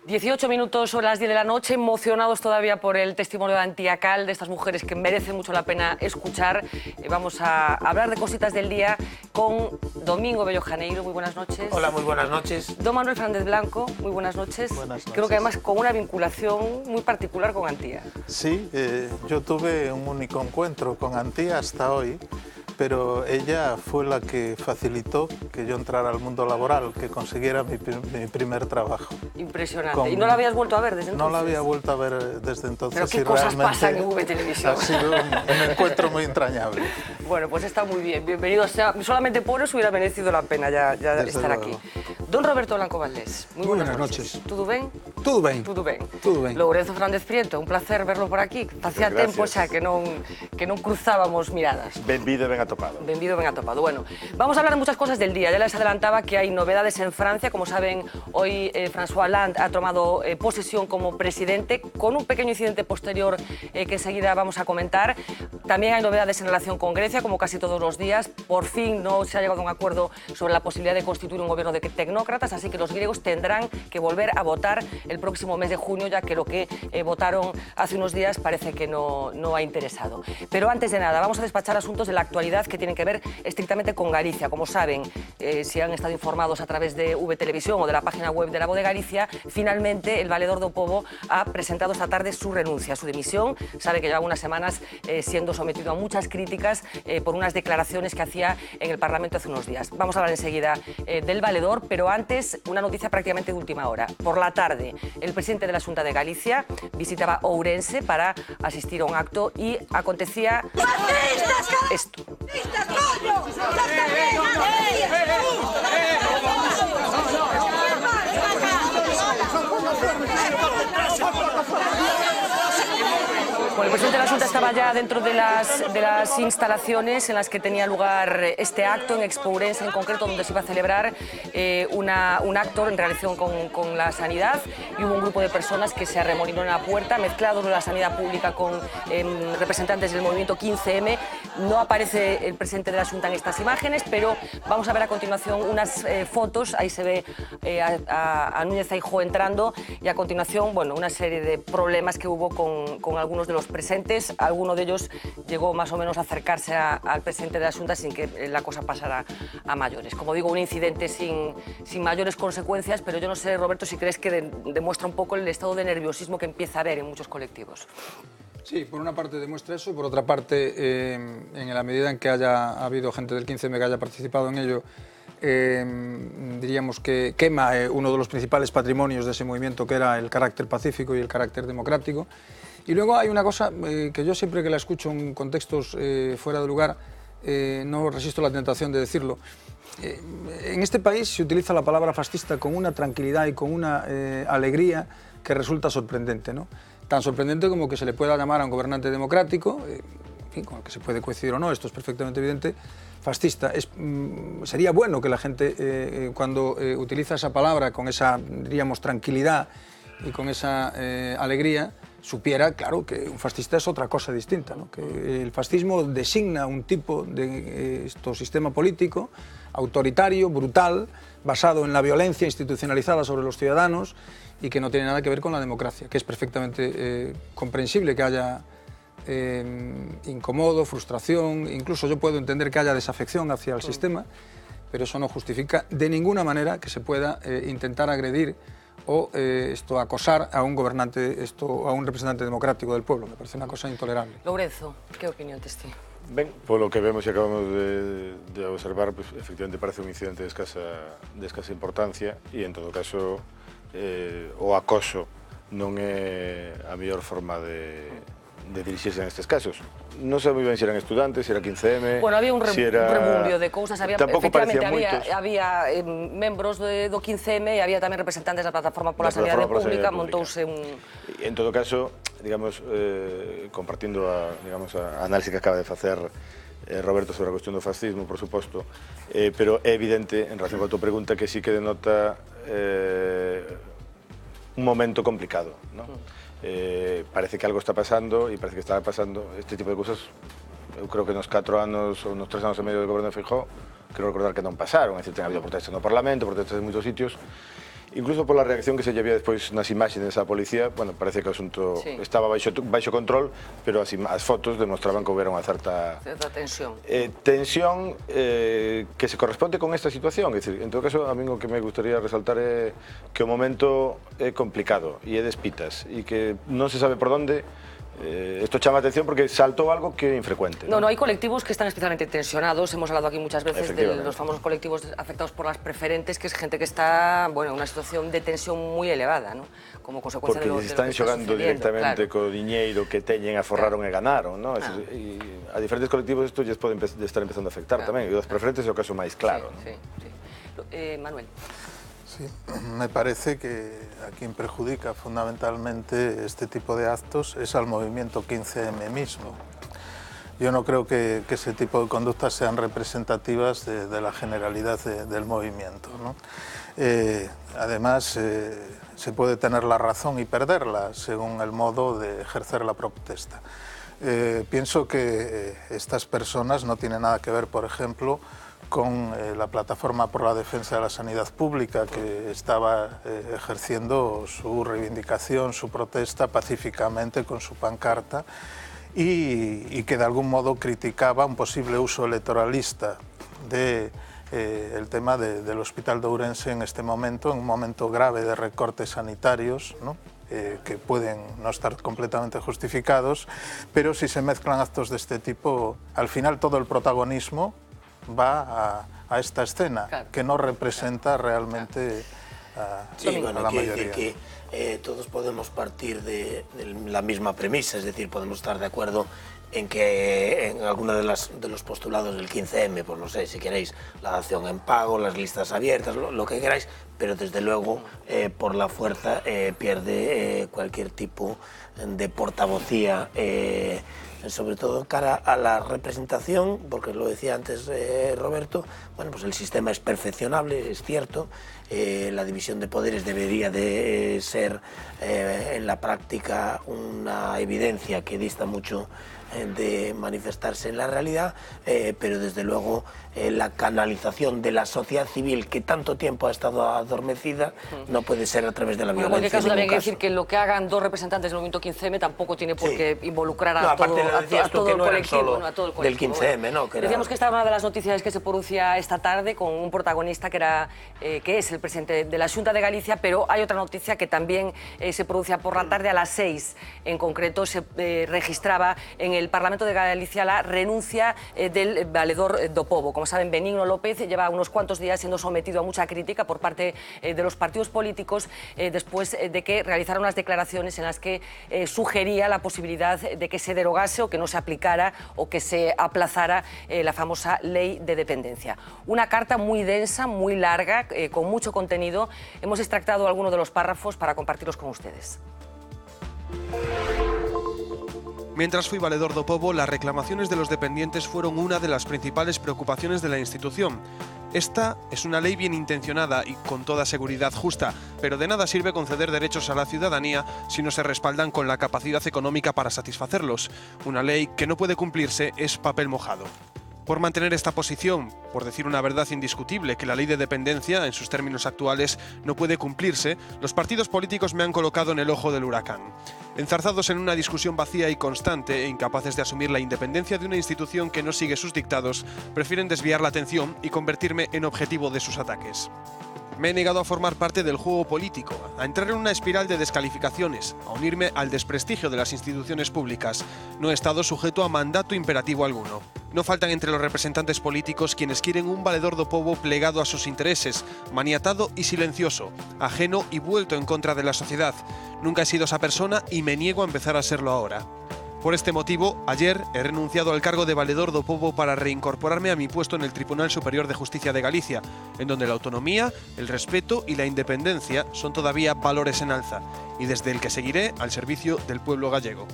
18 minutos sobre las 10 de la noche, emocionados todavía por el testimonio de Antía Cal, de estas mujeres que merecen mucho la pena escuchar. Vamos a hablar de cositas del día con Domingo Bello Janeiro. Muy buenas noches. Hola, muy buenas noches. Don Manuel Fernández Blanco, muy buenas noches. Buenas noches. Creo que además con una vinculación muy particular con Antía. Sí, yo tuve un único encuentro con Antía hasta hoy, pero ella fue la que facilitó que yo entrara al mundo laboral, que consiguiera mi primer trabajo. Impresionante. ¿Y no la habías vuelto a ver desde entonces? No la había vuelto a ver desde entonces. ¿Pero qué cosas pasan en V Televisión? Ha sido un encuentro muy entrañable. Bueno, pues está muy bien. Bienvenido. Solamente por eso hubiera merecido la pena ya estar aquí. Don Roberto Blanco Valdés, muy buenas noches. ¿Todo bien? Todo ben. Todo ben. Todo ben. Lourenzo Fernández Prieto, un placer verlo por aquí. Facía tempo xa que non cruzábamos miradas. Benvido e ben atopado. Benvido, ben atopado. Bueno, vamos a hablar de muchas cosas del día. Ya les adelantaba que hay novedades en Francia. Como saben, hoy François Hollande ha tomado posesión como presidente, con un pequeño incidente posterior que enseguida vamos a comentar. También hay novedades en relación con Grecia, como casi todos los días. Por fin no se ha llegado a un acuerdo sobre la posibilidad de constituir un gobierno de tecnócratas, así que los griegos tendrán que volver a votar el próximo mes de junio, ya que lo que votaron hace unos días parece que no ha interesado. Pero antes de nada, vamos a despachar asuntos de la actualidad que tienen que ver estrictamente con Galicia. Como saben, si han estado informados a través de V Televisión o de la página web de la Voz de Galicia, finalmente el Valedor do Pobo ha presentado esta tarde su renuncia, su dimisión. Sabe que lleva unas semanas siendo sometido a muchas críticas por unas declaraciones que hacía en el Parlamento hace unos días. Vamos a hablar enseguida del Valedor, pero antes una noticia prácticamente de última hora. Por la tarde, el presidente de la Xunta de Galicia visitaba Ourense para asistir a un acto y acontecía esto. Bueno, el presidente de la Xunta estaba ya dentro de las instalaciones en las que tenía lugar este acto, en Expo Ourense en concreto, donde se iba a celebrar un acto en relación con la sanidad, y hubo un grupo de personas que se arremolinaron a la puerta, mezclados la sanidad pública con representantes del movimiento 15M. No aparece el presidente de la Xunta en estas imágenes, pero vamos a ver a continuación unas fotos. Ahí se ve a Núñez Feijóo entrando, y a continuación, bueno, una serie de problemas que hubo con algunos de los presentes. Alguno de ellos llegó más o menos a acercarse al presidente de la Xunta sin que la cosa pasara a mayores. Como digo, un incidente sin mayores consecuencias, pero yo no sé, Roberto, si crees que demuestra un poco el estado de nerviosismo que empieza a haber en muchos colectivos. Sí, por una parte demuestra eso, por otra parte, en la medida en que haya habido gente del 15M que haya participado en ello, diríamos que quema uno de los principales patrimonios de ese movimiento, que era el carácter pacífico y el carácter democrático. Y luego hay una cosa que yo siempre que la escucho en contextos fuera de lugar, no resisto la tentación de decirlo. En este país se utiliza la palabra fascista con una tranquilidad y con una alegría que resulta sorprendente, ¿no? Tan sorprendente como que se le pueda llamar a un gobernante democrático, en fin, con el que se puede coincidir o no, esto es perfectamente evidente, fascista. Sería bueno que la gente, cuando utiliza esa palabra con esa, diríamos, tranquilidad y con esa alegría, supiera, claro, que un fascista es otra cosa distinta, ¿no? Que el fascismo designa un tipo de sistema político autoritario, brutal, basado en la violencia institucionalizada sobre los ciudadanos y que no tiene nada que ver con la democracia, que es perfectamente comprensible que haya incomodo, frustración, incluso yo puedo entender que haya desafección hacia el sistema, pero eso no justifica de ninguna manera que se pueda intentar agredir o acosar a un gobernante, a un representante democrático del pueblo. Me parece una cosa intolerable. Lourenzo, ¿qué opinión tes ti? Ben, polo que vemos e acabamos de observar, pues, efectivamente parece un incidente de escasa importancia, e en todo caso o acoso non é a mellor forma de dirixirse nestes casos. Non sei moi ben se eran estudantes, se era 15M... Bueno, había un rebumbio de cousas. Efectivamente, había membros do 15M e había tamén representantes da Plataforma pola Sanidade Pública, montouse un... En todo caso, digamos, compartindo a análise que acaba de facer Roberto sobre a cuestión do fascismo, por suposto, pero é evidente, en relación con a tua pregunta, que sí que denota un momento complicado, ¿no? Parece que algo está pasando y parece que está pasando este tipo de cosas eu creo que nos 4 anos ou nos 3 anos e medio do goberno de Feijóo, quero recordar que non pasaron, é dicir, ten habido protestas no Parlamento, protestas en moitos sitios, incluso pola reacción que se lle había despois nas imaxes da policía, bueno, parece que o asunto estaba baixo control, pero as fotos demostraban que houbera unha certa tensión. Tensión que se corresponde con esta situación, é dicir, en todo caso, a mí o que me gustaría resaltar é que o momento é complicado e é de espitas e que non se sabe por onde. Esto chama a atención porque saltou algo que é infrecuente. No, hay colectivos que están especialmente tensionados. Hemos hablado aquí muchas veces de los famosos colectivos afectados por las preferentes, que es gente que está, bueno, en una situación de tensión muy elevada, ¿no? Como consecuencia de lo que está están xogando directamente co diñeiro que teñen, aforraron e ganaron, ¿no? E a diferentes colectivos isto lles pode estar empezando a afectar tamén. E os preferentes é o caso máis claro. Manuel. Sí, me parece que a quien perjudica fundamentalmente este tipo de actos es al movimiento 15M mismo. Yo no creo que ese tipo de conductas sean representativas de la generalidad del movimiento, ¿no? Además, se puede tener la razón y perderla según el modo de ejercer la protesta. Pienso que estas personas no tienen nada que ver, por ejemplo, con la Plataforma por la Defensa de la Sanidad Pública, que estaba ejerciendo su reivindicación, su protesta pacíficamente con su pancarta y que de algún modo criticaba un posible uso electoralista del tema del Hospital de Ourense en este momento, en un momento grave de recortes sanitarios, ¿no? Que pueden no estar completamente justificados, pero si se mezclan actos de este tipo, al final todo el protagonismo va a esta escena, que no representa realmente a la mayoría. Decir que todos podemos partir de la misma premisa, es decir, podemos estar de acuerdo en que en alguna de los postulados del 15M, pues no sé, si queréis, la dación en pago, las listas abiertas, lo que queráis, pero desde luego por la fuerza pierde cualquier tipo de portavocía, sobre todo cara a la representación, porque lo decía antes Roberto, bueno, pues el sistema es perfeccionable, es cierto, la división de poderes debería de ser en la práctica una evidencia que dista mucho de manifestarse en la realidad, pero desde luego la canalización de la sociedad civil que tanto tiempo ha estado adormecida no puede ser a través de la violencia. En cualquier caso, también hay que decir que lo que hagan dos representantes del movimiento 15M tampoco tiene por qué involucrar a todo el colectivo. Del 15M, ¿no? Decíamos que esta era una de las noticias que se producía esta tarde con un protagonista que es el presidente de la Xunta de Galicia, pero hay otra noticia que también se producía por la tarde a las 6. En concreto, se registraba en el Parlamento de Galicia la renuncia del valedor do Pobo. Como saben, Benigno López lleva unos cuantos días siendo sometido a mucha crítica por parte de los partidos políticos después de que realizara unas declaraciones en las que sugería la posibilidad de que se derogase o que no se aplicara o que se aplazara la famosa ley de dependencia. Una carta muy densa, muy larga, con mucho contenido. Hemos extractado algunos de los párrafos para compartirlos con ustedes. Mientras fui valedor do Pobo, las reclamaciones de los dependientes fueron una de las principales preocupaciones de la institución. Esta es una ley bien intencionada y con toda seguridad justa, pero de nada sirve conceder derechos a la ciudadanía si no se respaldan con la capacidad económica para satisfacerlos. Una ley que no puede cumplirse es papel mojado. Por mantener esta posición, por decir una verdad indiscutible que la ley de dependencia, en sus términos actuales, no puede cumplirse, los partidos políticos me han colocado en el ojo del huracán. Enzarzados en una discusión vacía y constante e incapaces de asumir la independencia de una institución que no sigue sus dictados, prefieren desviar la atención y convertirme en objetivo de sus ataques. Me he negado a formar parte del juego político, a entrar en una espiral de descalificaciones, a unirme al desprestigio de las instituciones públicas. No he estado sujeto a mandato imperativo alguno. No faltan entre los representantes políticos quienes quieren un valedor do Pobo plegado a sus intereses, maniatado y silencioso, ajeno y vuelto en contra de la sociedad. Nunca he sido esa persona y me niego a empezar a serlo ahora. Por este motivo, ayer he renunciado al cargo de valedor do Pobo para reincorporarme a mi puesto en el Tribunal Superior de Justicia de Galicia, en donde la autonomía, el respeto y la independencia son todavía valores en alza, y desde el que seguiré al servicio del pueblo gallego.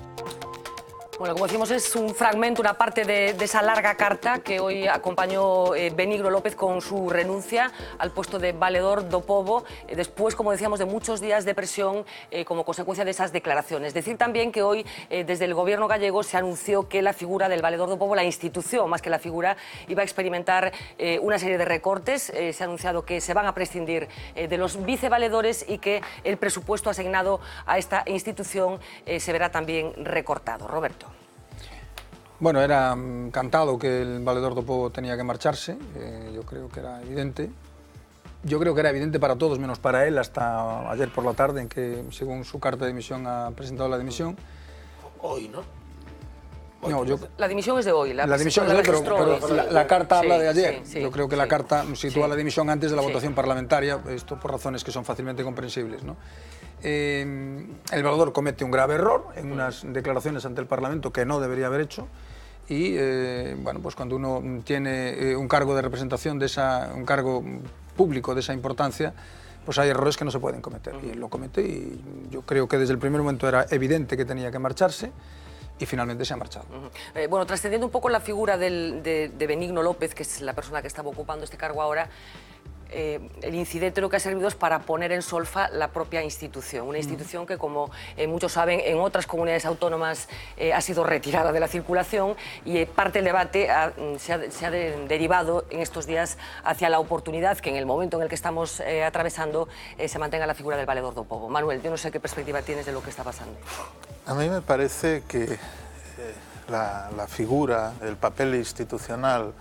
Bueno, como decimos, es un fragmento, una parte de esa larga carta que hoy acompañó Benigno López con su renuncia al puesto de valedor do Pobo, después, como decíamos, de muchos días de presión como consecuencia de esas declaraciones. Decir también que hoy, desde el gobierno gallego, se anunció que la figura del valedor do Pobo, la institución, más que la figura, iba a experimentar una serie de recortes. Se ha anunciado que se van a prescindir de los vicevaledores y que el presupuesto asignado a esta institución se verá también recortado. Roberto. Bueno, era cantado que el valedor do Pobo tenía que marcharse, yo creo que era evidente. Yo creo que era evidente para todos, menos para él, hasta ayer por la tarde, en que, según su carta de dimisión, ha presentado la dimisión. Hoy, ¿no? No, la dimisión es de hoy. La dimisión es de hoy, pero la carta habla de ayer. Yo creo que la carta sitúa la dimisión antes de la votación parlamentaria, esto por razones que son fácilmente comprensibles, ¿no? El valedor comete un grave error en unas declaraciones ante el Parlamento que no debería haber hecho. Y bueno, pues cuando uno tiene un cargo de representación, un cargo público de esa importancia, pues hay errores que no se pueden cometer. Y él lo comete, y yo creo que desde el primer momento era evidente que tenía que marcharse, y finalmente se ha marchado. Bueno, trascendiendo un poco la figura de Benigno López, que es la persona que estaba ocupando este cargo ahora, el incidente lo que ha servido es para poner en solfa la propia institución, una institución que, como muchos saben, en otras comunidades autónomas ha sido retirada de la circulación, y parte del debate se ha derivado en estos días hacia la oportunidad que en el momento en el que estamos atravesando se mantenga la figura del valedor do Pobo. Manuel, yo no sé qué perspectiva tienes de lo que está pasando. A mí me parece que la figura, el papel institucional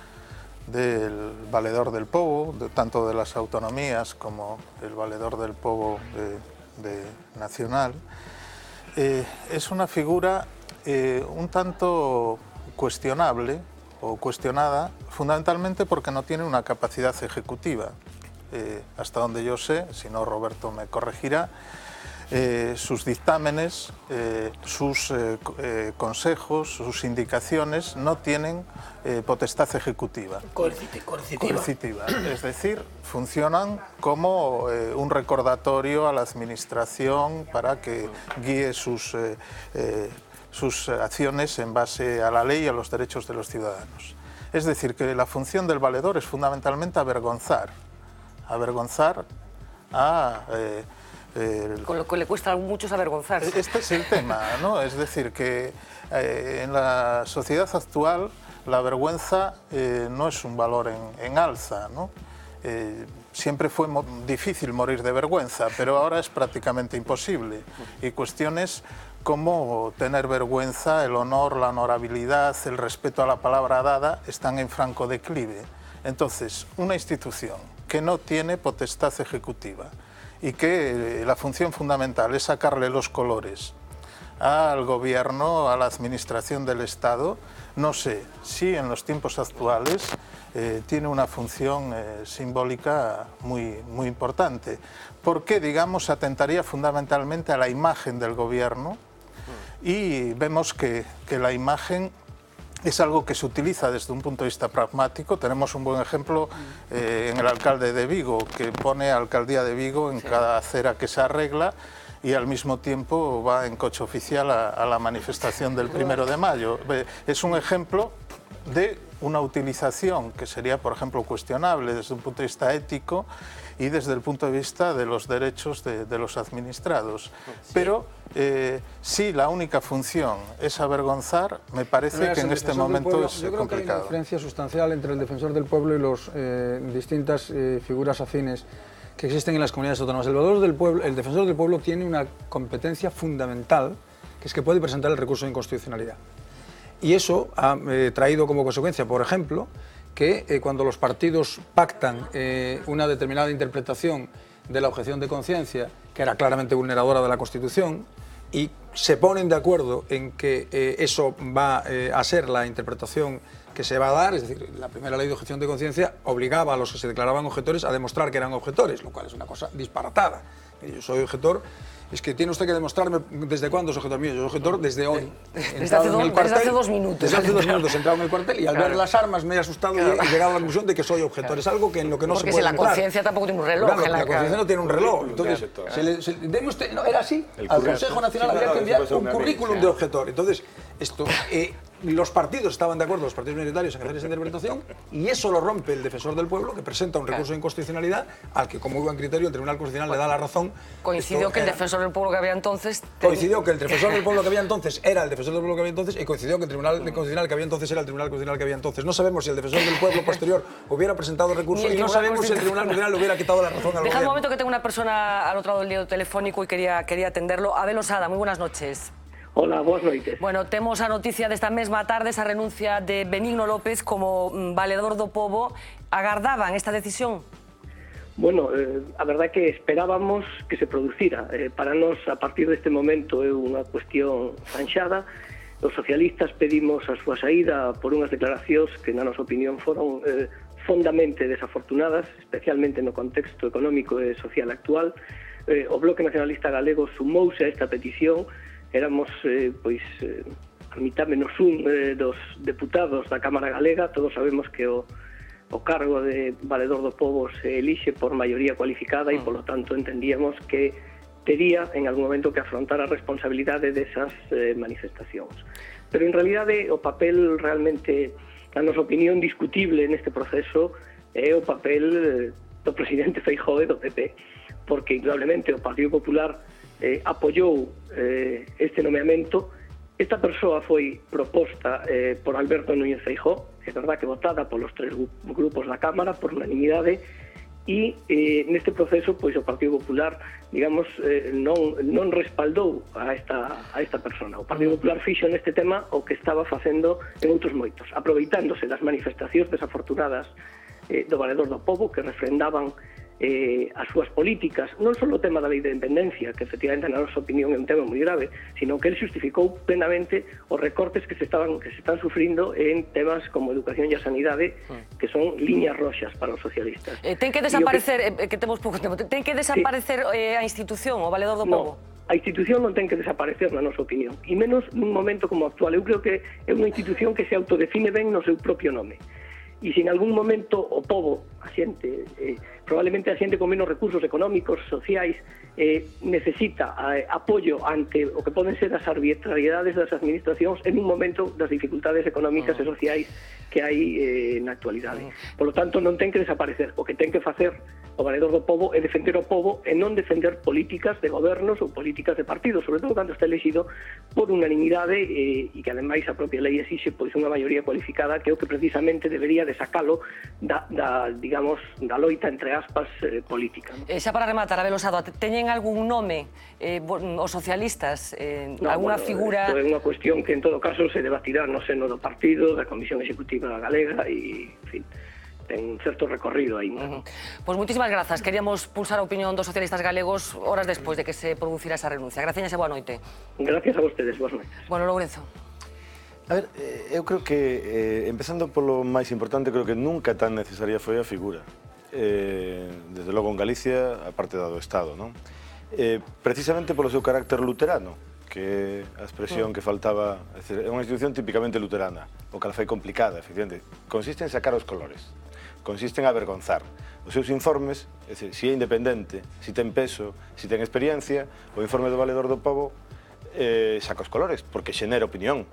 del valedor del Pobo, tanto de las autonomías como el valedor del Pobo nacional, es una figura un tanto cuestionable o cuestionada, fundamentalmente porque no tiene una capacidad ejecutiva. Hasta donde yo sé, si no Roberto me corregirá, sus dictámenes, sus consejos, sus indicaciones no tienen potestad ejecutiva. Coercitiva. Es decir, funcionan como un recordatorio a la administración para que guíe sus acciones en base a la ley y a los derechos de los ciudadanos. Es decir, que la función del valedor es fundamentalmente avergonzar a... con lo que le cuesta a muchos avergonzarse. Este es el tema, ¿no? Es decir, que en la sociedad actual la vergüenza no es un valor en alza, ¿no? Siempre fue difícil morir de vergüenza, pero ahora es prácticamente imposible. Y cuestiones como tener vergüenza, el honor, la honorabilidad, el respeto a la palabra dada están en franco declive. Entonces, una institución que no tiene potestad ejecutiva y que la función fundamental es sacarle los colores al gobierno, a la administración del Estado, no sé si en los tiempos actuales tiene una función simbólica muy importante, porque, digamos, atentaría fundamentalmente a la imagen del gobierno, y vemos que la imagen es algo que se utiliza desde un punto de vista pragmático. Tenemos un buen ejemplo en el alcalde de Vigo, que pone Alcaldía de Vigo en cada acera que se arregla, y al mismo tiempo va en coche oficial a la manifestación del 1 de mayo. Es un ejemplo de una utilización que sería, por ejemplo, cuestionable desde un punto de vista ético y desde el punto de vista de los derechos de los administrados. Pero si la única función es avergonzar, me parece que en este momento es complicado. Yo creo que hay una diferencia sustancial entre el defensor del pueblo y las distintas figuras afines que existen en las comunidades autónomas. El defensor del pueblo tiene una competencia fundamental, que es que puede presentar el recurso de inconstitucionalidad. Y eso ha traído como consecuencia, por ejemplo, que cuando los partidos pactan una determinada interpretación de la objeción de conciencia, que era claramente vulneradora de la Constitución, y se ponen de acuerdo en que eso va a ser la interpretación que se va a dar, es decir, la primera ley de objeción de conciencia obligaba a los que se declaraban objetores a demostrar que eran objetores, lo cual es una cosa disparatada. Yo soy objetor, es que tiene usted que demostrarme desde cuándo es objetor mío. Yo soy objetor desde hoy. Desde hace 2 minutos. Desde hace 2 minutos he entrado en el cuartel y al ver las armas me he asustado y he llegado a la conclusión de que soy objetor. Es algo que en lo que no se puede entrar. Porque si la conciencia tampoco tiene un reloj. Claro, la conciencia no tiene un reloj. Entonces, deme usted, no, era así, al Consejo Nacional habría que enviar un currículum de objetor. Entonces, Esto, los partidos estaban de acuerdo, los partidos minoritarios, en hacer esa interpretación, y eso lo rompe el defensor del pueblo, que presenta un recurso de inconstitucionalidad al que, con muy buen criterio, el Tribunal Constitucional le da la razón. Coincidió que el defensor del pueblo que había entonces... Coincidió que el defensor del pueblo que había entonces era el defensor del pueblo que había entonces, y coincidió que el Tribunal Constitucional que había entonces era el Tribunal Constitucional que había entonces. No sabemos si el defensor del pueblo posterior hubiera presentado recurso, y no sabemos si el Tribunal Constitucional le hubiera quitado la razón al gobierno. Deja un momento que tengo una persona al otro lado del hilo telefónico y quería atenderlo. Abel Osada, muy buenas noches. Hola, boas noites. Bueno, temos a noticia desta mesma tarde, esa renuncia de Benigno López como valedor do pobo. Agardaban esta decisión? Bueno, a verdade é que esperábamos que se producira. Para nós, a partir deste momento, é unha cuestión zanxada. Os socialistas pedimos a súa saída por unhas declaracións que, na nosa opinión, foron fondamente desafortunadas, especialmente no contexto económico e social actual. O Bloque Nacionalista Galego sumouse a esta petición. Éramos, a mitad menos un dos deputados da Cámara Galega. Todos sabemos que o cargo de valedor do pobo se elixe por maioría cualificada e, polo tanto, entendíamos que tería en algún momento que afrontar a responsabilidade desas manifestacións. Pero, en realidade, o papel realmente, na nosa opinión, discutible neste proceso é o papel do presidente Feijóo e do PP, porque, indudablemente, o Partido Popular apoyou este nomeamento. Esta persoa foi proposta por Alberto Núñez Feijóo, é verdad que votada polos tres grupos da Cámara por unanimidade, e neste proceso pois o Partido Popular, digamos, non respaldou a esta persona. O Partido Popular fixo neste tema o que estaba facendo en outros moitos, aproveitándose das manifestacións desafortunadas do valedor do pobo, que refrendaban as súas políticas, non só o tema da lei de dependencia, que efectivamente na nosa opinión é un tema moi grave, sino que ele justificou plenamente os recortes que se están sufrindo en temas como educación e a sanidade, que son liñas roxas para os socialistas. Ten que desaparecer, que temos pouco tempo, ten que desaparecer a institución, o valedor do pobo? A institución non ten que desaparecer, na nosa opinión, e menos nun momento como actual. Eu creo que é unha institución que se autodefine ben no seu propio nome. E se en algún momento o pobo, a xente, probablemente a xente con menos recursos económicos, sociais, necesita apoio ante o que poden ser as arbitrariedades das administracións en un momento das dificultades económicas e sociais que hai na actualidade. Por lo tanto, non ten que desaparecer. O que ten que facer o valedor do pobo é defender o pobo e non defender políticas de gobernos ou políticas de partidos, sobre todo cando está elegido por unanimidade e que ademais a propia lei exixe pois unha maioría cualificada, que é o que precisamente debería de sacalo digamos, da loita entre aspas política. Xa para rematar, Abel Osada, teñen algún nome os socialistas, alguna figura? Isto é unha cuestión que en todo caso se debatirá no seno do partido, da Comisión Executiva Galega e, en fin, ten un certo recorrido aí. Pois moitísimas grazas. Queríamos pulsar a opinión dos socialistas galegos horas despois de que se producira esa renuncia. Gracias e boa noite. Gracias a vostedes, boas noites. Bueno, Lourenzo. A ver, eu creo que, empezando polo máis importante, creo que nunca tan necesaria foi a figura. Desde logo en Galicia, a parte do Estado, non? Precisamente polo seu carácter luterano, que é a expresión que faltaba, é unha institución típicamente luterana, o que la fai complicada, efectivamente. Consiste en sacar os colores, consiste en avergonzar. Os seus informes, é dicir, se é independente, se ten peso, se ten experiencia, o informe do valedor do pobo saca os colores, porque xenera opinión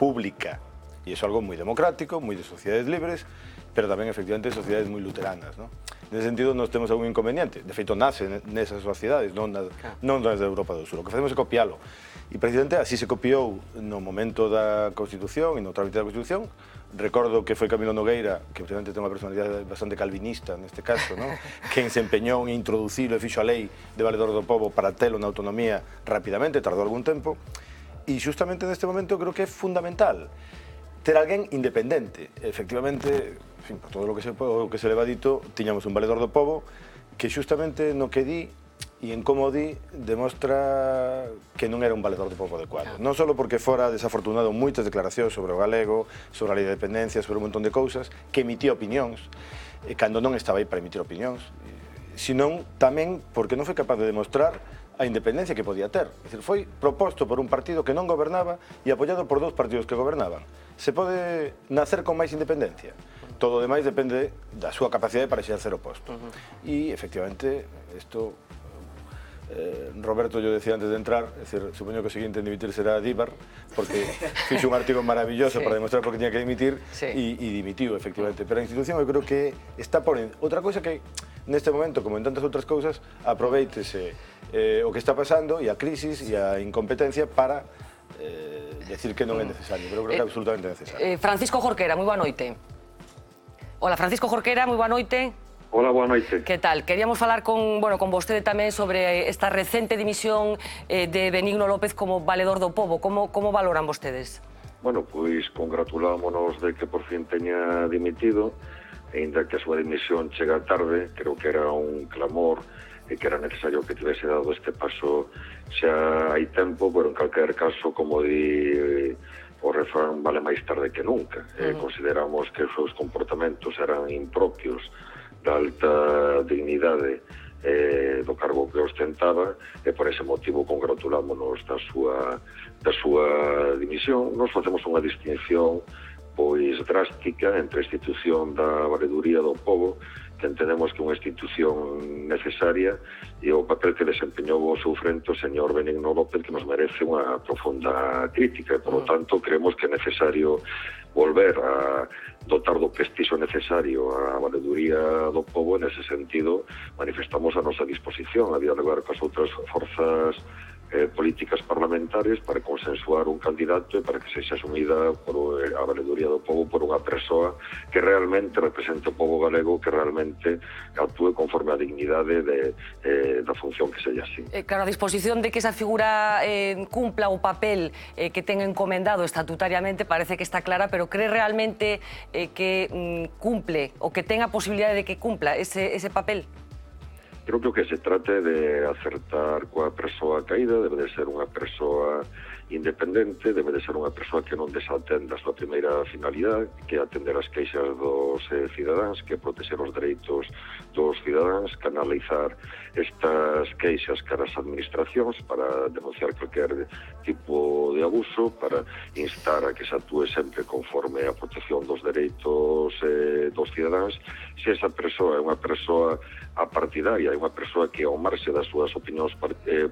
pública, e iso é algo moi democrático, moi de sociedades libres, pero tamén, efectivamente, de sociedades moi luteranas, non? Nese sentido, nós temos algún inconveniente. De feito, nace nesas sociedades, non nas de Europa do Sur. O que facemos é copiálo. E, precisamente, así se copiou no momento da Constitución e no trámite da Constitución. Recordo que foi Camilo Nogueira, que, precisamente, ten unha personalidade bastante calvinista, neste caso, non? Quen se empeñou en introducilo e fixo a lei de valedor do pobo para telo na autonomía rapidamente, tardou algún tempo. E, justamente, neste momento, creo que é fundamental ter alguén independente. Efectivamente, en fin, por todo o que se leva dito, tiñamos un valedor do pobo que justamente no que di e en como di demostra que non era un valedor do pobo adecuado. Non só porque fora desafortunado moitas declaracións sobre o galego, sobre a lei de dependencia, sobre un montón de cousas, que emitía opinións, cando non estaba aí para emitir opinións, senón tamén porque non foi capaz de demostrar a independencia que podía ter. É dicir, foi proposto por un partido que non gobernaba e apoiado por dous partidos que gobernaban. Se pode nacer con máis independencia. Todo o demais depende da súa capacidade para exercer o posto. E, efectivamente, isto Roberto yo decía antes de entrar, es decir, supoño que o seguinte en dimitir será Díbar, porque fixo un artigo maravilloso para demostrar por que tiña que dimitir e dimitiu, efectivamente. Pero a institución eu creo que está por... Outra cousa que neste momento, como en tantas outras cousas, aproveítese o que está pasando e a crisis e a incompetencia para decir que non é necesario, pero creo que é absolutamente necesario. Francisco Jorquera, moi boa noite. Hola, Francisco Jorquera, moi boa noite. Hola, boa noite. Que tal? Queríamos falar con vostede tamén sobre esta recente dimisión de Benigno López como valedor do pobo. Como valoran vostedes? Bueno, pois congratulámonos de que por fin teña dimitido, ainda que a súa dimisión chega tarde, creo que era un clamor e que era necesario que tivese dado este paso xa hai tempo, pero en calquer caso, como di o refrán, vale máis tarde que nunca. Consideramos que os seus comportamentos eran impropios da alta dignidade do cargo que ostentaba e por ese motivo congratulámonos da súa dimisión. Nos facemos unha distinción pois drástica entre a institución da Valeduría do Pobo, que entendemos que é unha institución necesaria, e o papel que desempeñou ao seu frente o señor Benigno López, que nos merece unha profunda crítica, e por lo tanto creemos que é necesario volver a dotar do prestixio necesario a Valeduría do Pobo. Nese sentido manifestamos a nosa disposición a dialogar coas outras forzas políticas parlamentarias para consensuar un candidato e para que sexa asumida por a Valeduría do Pobo por unha persoa que realmente represente o pobo galego, que realmente actúe conforme a dignidade da función que sella así. Claro, a disposición de que esa figura cumpla o papel que ten encomendado estatutariamente parece que está clara, pero cree realmente que cumple o que tenga posibilidade de que cumpla ese papel? Creo que se trate de acertar coa persoa caída, debe de ser unha persoa independente, debe de ser unha persoa que non desatenda a súa primeira finalidade, que é atender as queixas dos cidadáns, que protexer os dereitos dos cidadáns, canalizar estas queixas cara ás administracións para denunciar cualquier tipo de abuso, para instar a que se actúe sempre conforme a protección dos dereitos dos cidadáns. Se esa persoa é unha persoa apartidaria, é unha persoa que ao marxe das súas opinións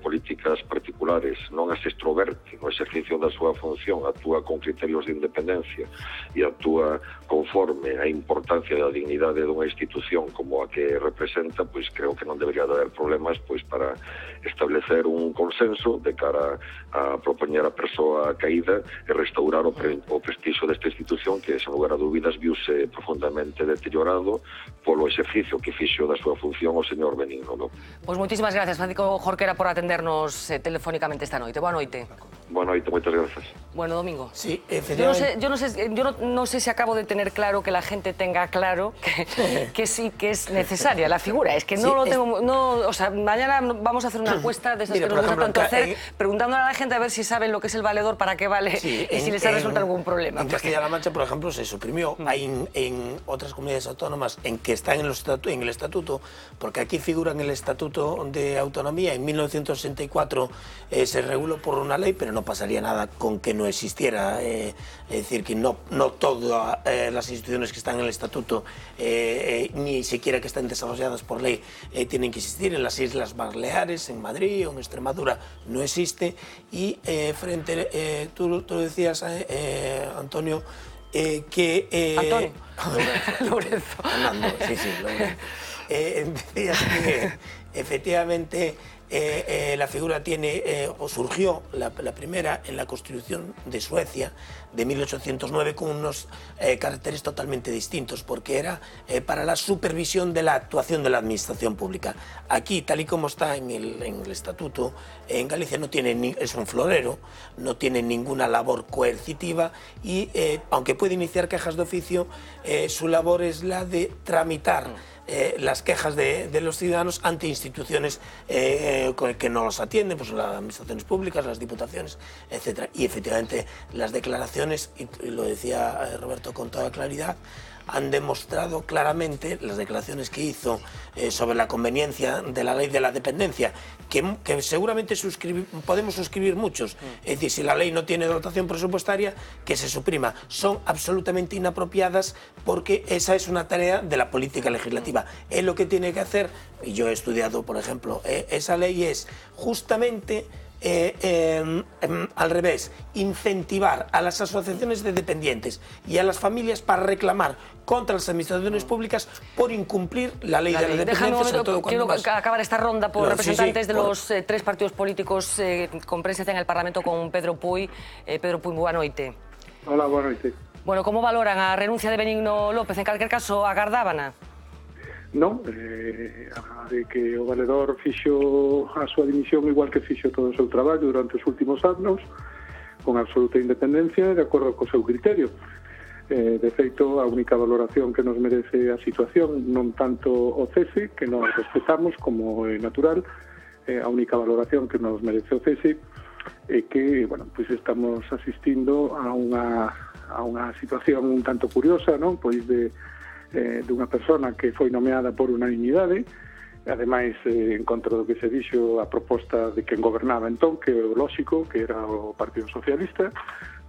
políticas particulares non as extroverte no exercicio da súa función, actúa con criterios de independencia e actúa conforme a importancia da dignidade dunha institución como a que representa, pois creo que non debería haber problemas pois para establecer un consenso de cara a propoñer a persoa caída e restaurar o prestixio desta institución que, sen lugar a dúbidas, viuse profundamente deteriorado polo exercicio que fixo da súa función o señor Benigno López. Pois moitísimas gracias, Francisco Jorquera, por atendernos telefónicamente esta noite. Boa noite. Boa noite, moitas grazas. Bueno, Domingo. Sí, efectivamente. Yo no sé si acabo de tener claro que la gente tenga claro que sí que es necesaria la figura. Es que no lo tengo... o sea, mañana vamos a hacer una encuesta de esas que nos gusta tanto hacer, preguntándole a la gente a ver si saben lo que es el valedor, para qué vale y si les ha resuelto algún problema. En Castilla-La Mancha, por ejemplo, se suprimió. Hay en otras comunidades autónomas en que están en el estatuto, porque aquí figura en el Estatuto de Autonomía. En 1964 se reguló por una ley, pero no pasaría nada con que no existiera. Es decir, que no todas las instituciones que están en el Estatuto, ni siquiera que estén desarrolladas por ley, tienen que existir. En las Islas Baleares, en Madrid o en Extremadura no existe. Y tú decías, Antonio, que... Antonio. Lorenzo. Fernando, sí, Lorenzo. Decías que efectivamente la figura tiene, o surgió la primera en la Constitución de Suecia de 1809 con unos caracteres totalmente distintos, porque era para la supervisión de la actuación de la administración pública. Aquí, tal y como está en el estatuto, en Galicia no tiene es un florero, no tiene ninguna labor coercitiva y, aunque puede iniciar quejas de oficio, su labor es la de tramitar las quejas de los ciudadanos ante instituciones que no los atienden, pues las administraciones públicas, las diputaciones, etc. Y efectivamente las declaraciones, y lo decía Roberto con toda claridad, han demostrado claramente las declaraciones que hizo sobre la conveniencia de la ley de la dependencia, que seguramente podemos suscribir muchos. Es decir, si la ley no tiene dotación presupuestaria, que se suprima. Son absolutamente inapropiadas porque esa es una tarea de la política legislativa. Él lo que tiene que hacer, y yo he estudiado, por ejemplo, esa ley es justamente al revés, incentivar a las asociaciones de dependientes y a las familias para reclamar contra las administraciones públicas por incumplir la ley de la dependencia, sobre todo cuando quiero acabar esta ronda por representantes de los 3 partidos políticos con presencia en el Parlamento, con Pedro Puy. Pedro Puy, boa noite. Hola, boa noite. Bueno, como valoran a renuncia de Benigno López? En calquer caso, agardábana? Non, de que o valedor fixo a súa dimisión igual que fixo todo o seu traballo durante os últimos anos, con absoluta independencia e de acordo co seu criterio. De feito, a única valoración que nos merece a situación, non tanto o cese, que nos respetamos como é natural, a única valoración que nos merece o cese é que, bueno, pois estamos asistindo a unha situación un tanto curiosa, non? Pois de unha persona que foi nomeada por unanimidade, ademais en contra do que se dixo a proposta de quen gobernaba entón, que é o lóxico, que era o Partido Socialista,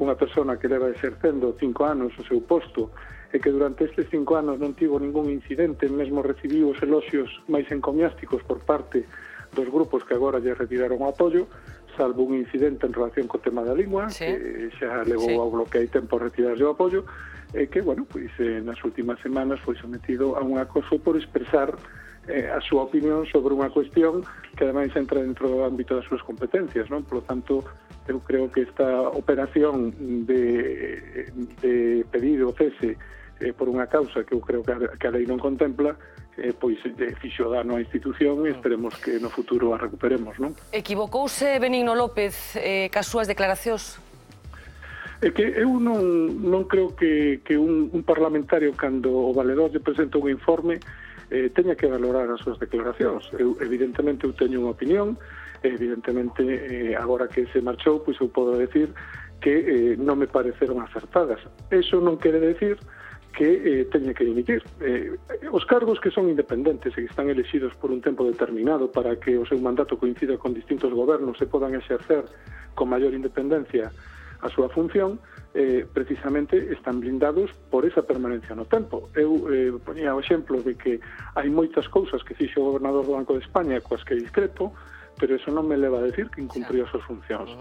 unha persona que leva exercendo 5 anos o seu posto e que durante estes 5 anos non tivo ningún incidente, mesmo recibiu os eloxios máis encomiásticos por parte dos grupos que agora lle retiraron o apoio, salvo un incidente en relación co tema da lingua, que xa levou ao bloque hai tempo a retirarlle o apoio, e que, bueno, pois nas últimas semanas foi sometido a un acoso por expresar a súa opinión sobre unha cuestión que ademais entra dentro do ámbito das súas competencias, non? Por lo tanto, eu creo que esta operación de pedir o cese por unha causa que eu creo que a lei non contempla, pois fixo dano á institución e esperemos que no futuro a recuperemos, non? Equivocouse Benigno López cas súas declaracións? É que eu non creo que un parlamentario, cando o valedor lle presenta un informe, teña que valorar as súas declaracións. Evidentemente eu teño unha opinión, evidentemente agora que se marchou, pois eu podo decir que non me pareceron acertadas. Eso non quere decir que teña que dimitir. Os cargos que son independentes e que están elexidos por un tempo determinado para que o seu mandato coincida con distintos gobernos e podan exercer con maior independencia a súa función, precisamente están blindados por esa permanencia no tempo. Eu poñía o exemplo de que hai moitas cousas que fixo o gobernador do Banco de España coas que discrepo, pero eso non me leva a decir que incumpriu as súas funcións.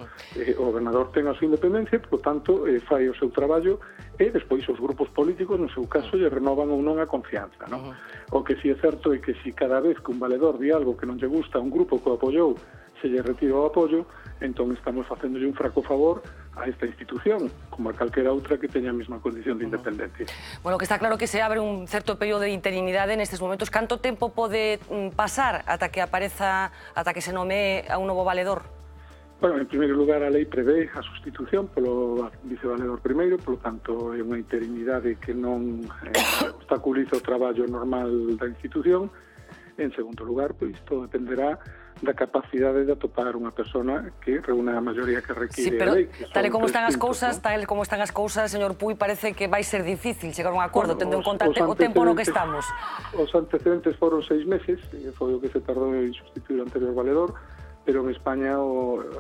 O gobernador ten a súa independencia, por tanto, fai o seu traballo e despois os grupos políticos, no seu caso, lle renovan ou non a confianza, non? O que si é certo é que si cada vez que un valedor di algo que non lle gusta a un grupo que o apoiou, se lle retira o apoio, entón estamos facéndolle un fraco favor a esta institución, como a calquera outra que teña a mesma condición de independencia. Bueno, que está claro que se abre un certo período de interinidade nestes momentos. Canto tempo pode pasar ata que apareza, ata que se nomee a un novo valedor? Bueno, en primeiro lugar, a lei prevé a sustitución polo vicevaledor primeiro, polo tanto, é unha interinidade que non obstaculiza o traballo normal da institución. En segundo lugar, pois todo dependerá da capacidade de atopar unha persona que reúna a maioría que require a lei. Tal como están as cousas, señor Puy, parece que vai ser difícil chegar a un acordo, tendo en conta o tempo no que estamos. Os antecedentes foron 6 meses, foi o que se tardou en sustituir o anterior valedor, pero en España